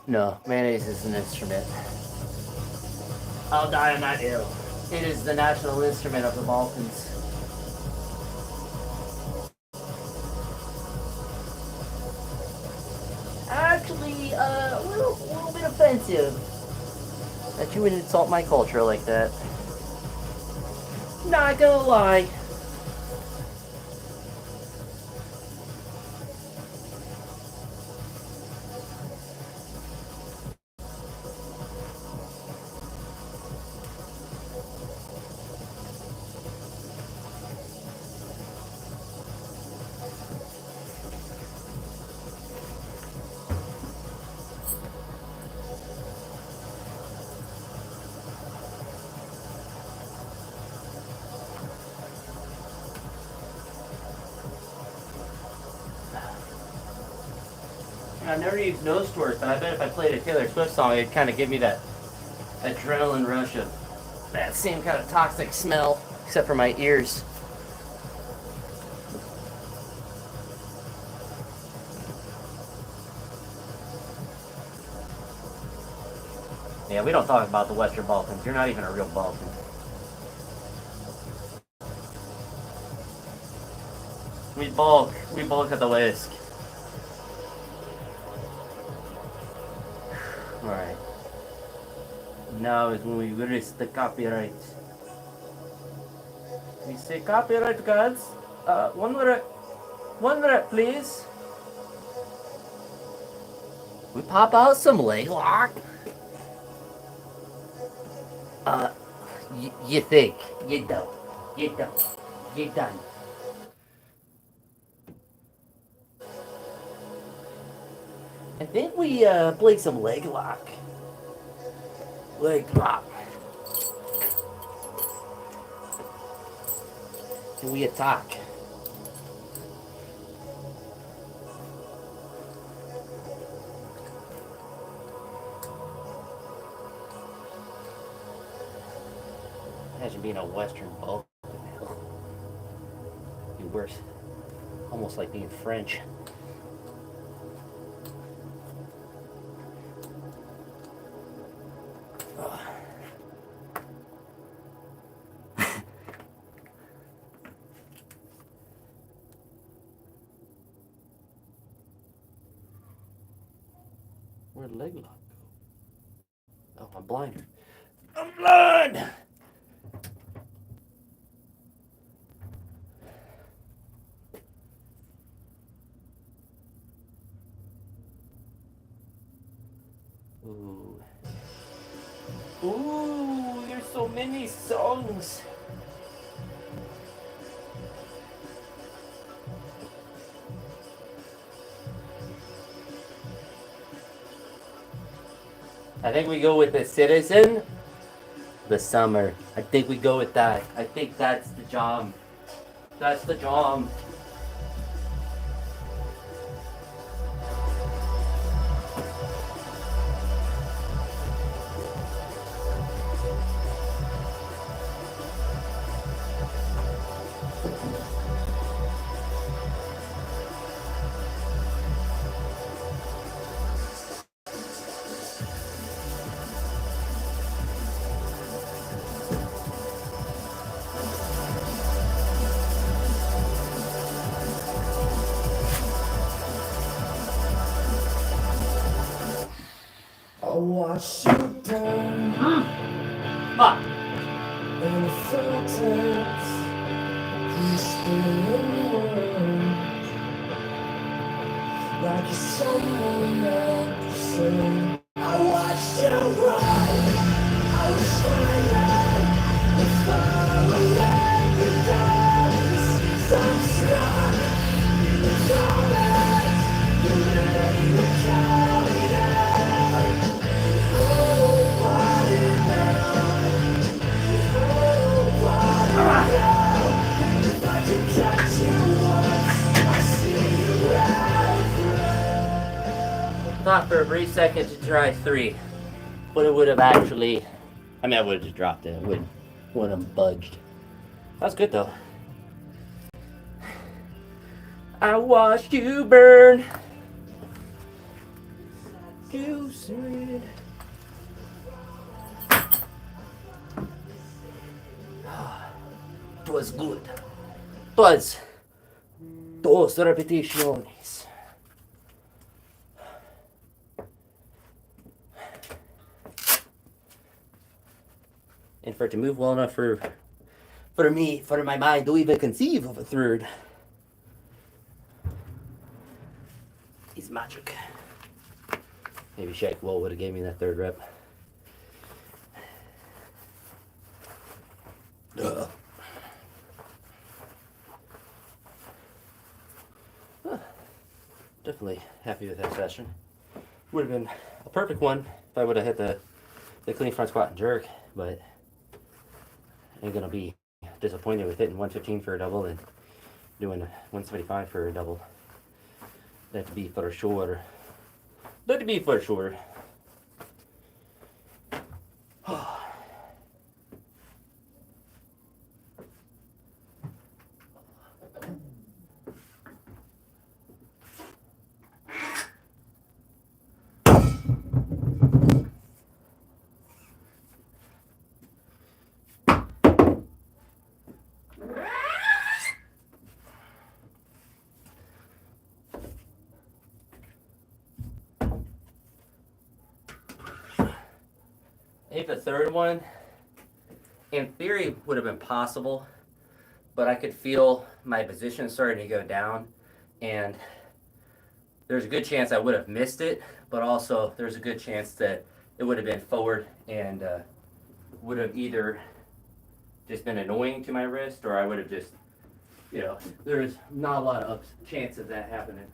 No, mayonnaise is an instrument. I'll die on that hill. It is the national instrument of the Balkans. Actually, a little bit offensive that you would insult my culture like that. Not gonna lie. I've never used nose tours, but I bet if I played a Taylor Swift song, it'd kind of give me that adrenaline rush of that same kind of toxic smell, except for my ears. Yeah, we don't talk about the Western Balkans. You're not even a real Balkan. We bulk at the West. Alright. Now is when we risk the copyright. We say copyright gods. One minute, please. We pop out some leg lock. You think. You don't. You don't. You done. And then we play some leg lock. Leg lock. And we attack. Imagine being a Western Balkan. Be worse. Almost like being French. Where'd leg lock go? Oh, I'm blind. I'm blind! Ooh. Ooh, there's so many songs. I think we go with the Citizen. The Summer. I think we go with that. I think that's the job. That's the job. I watched you burn Fuck. in the fountains, whispering words like you're someone else. I watched you run, I was trying to follow the dance. Some strong, the comments, you made me count it out. Thought for a brief second to try 3, but it would have actually. I mean, I would have just dropped it. It wouldn't have budged. That was good though. I watched you burn. Juice red. It was good. It was dos repeticiones. And for it to move well enough for my mind to even conceive of a third is magic. Maybe Shaq Will would have gave me that third rep. Definitely happy with that session. Would have been a perfect one if I would have hit the clean front squat and jerk, but I'm gonna be disappointed with hitting 115 for a double and doing 175 for a double. That'd be for sure. That'd be for sure. I think the third one, in theory, would have been possible, but I could feel my position starting to go down, and there's a good chance I would have missed it, but also there's a good chance that it would have been forward and would have either just been annoying to my wrist, or I would have just, there's not a lot of chance of that happening.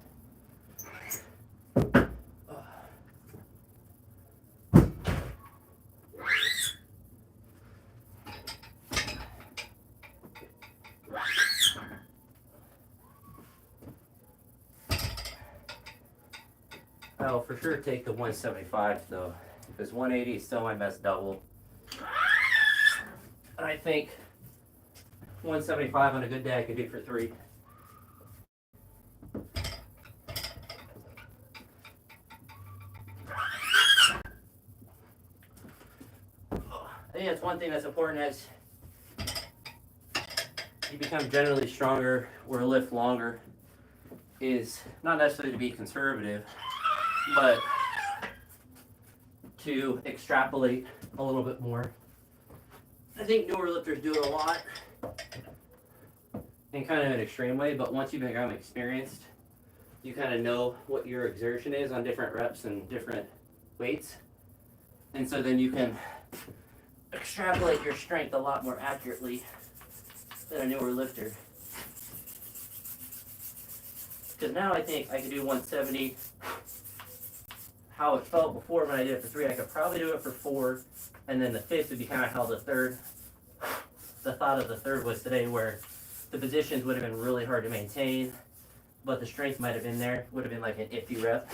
I'll for sure take the 175 though, because 180 is still my best double. And I think 175 on a good day I could do for 3. I think that's one thing that's important as you become generally stronger or lift longer, is not necessarily to be conservative, but to extrapolate a little bit more. I think newer lifters do it a lot in kind of an extreme way, but once you become experienced, you kind of know what your exertion is on different reps and different weights. And so then you can extrapolate your strength a lot more accurately than a newer lifter. Because now I think I can do 170. How it felt before when I did it for 3, I could probably do it for 4, and then the 5th would be kind of how the third. The thought of the third was today where the positions would have been really hard to maintain, but the strength might have been there. Would have been like an iffy rep.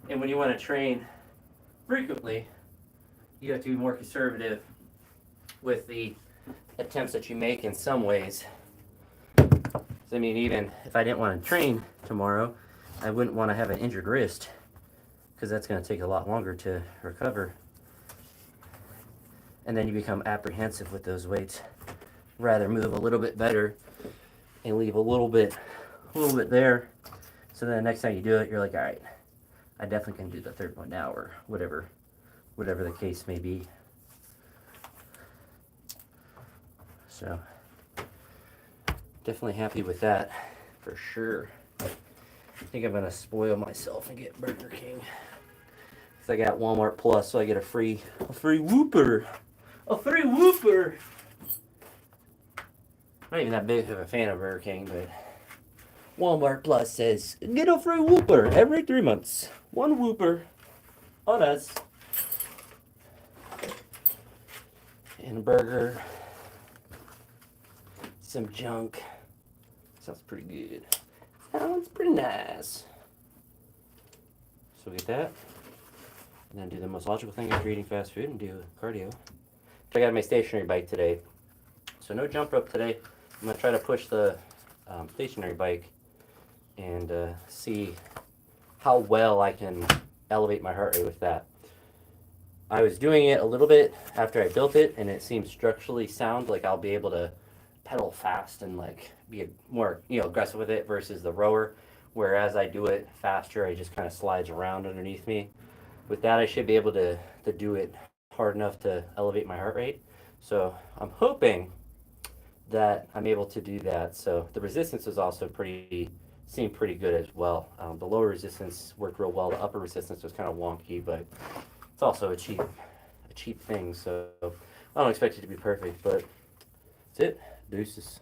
And when you want to train frequently, you have to be more conservative with the attempts that you make in some ways. So, I mean, even if I didn't want to train tomorrow, I wouldn't want to have an injured wrist, because that's going to take a lot longer to recover. And then you become apprehensive with those weights. Rather move a little bit better and leave a little bit there. So then the next time you do it, you're like, all right, I definitely can do the third one now, or whatever the case may be. So definitely happy with that for sure. I think I'm gonna spoil myself and get Burger King. Cause I got Walmart Plus, so I get a free Whopper. A free Whopper. Not even that big of a fan of Burger King, but Walmart Plus says get a free Whopper every 3 months. 1 Whopper on us. And a burger. Some junk. Sounds pretty good. Sounds pretty nice. So we get that. And then do the most logical thing after eating fast food and do cardio. Check out my stationary bike today. So no jump rope today. I'm going to try to push the stationary bike and see how well I can elevate my heart rate with that. I was doing it a little bit after I built it, and it seemed structurally sound. Like I'll be able to pedal fast and like be more aggressive with it versus the rower. Whereas I do it faster, it just kind of slides around underneath me. With that, I should be able to do it hard enough to elevate my heart rate. So I'm hoping that I'm able to do that. So the resistance was also seemed pretty good as well. The lower resistance worked real well. The upper resistance was kind of wonky, but it's also a cheap thing. So I don't expect it to be perfect, but that's it. Deuces.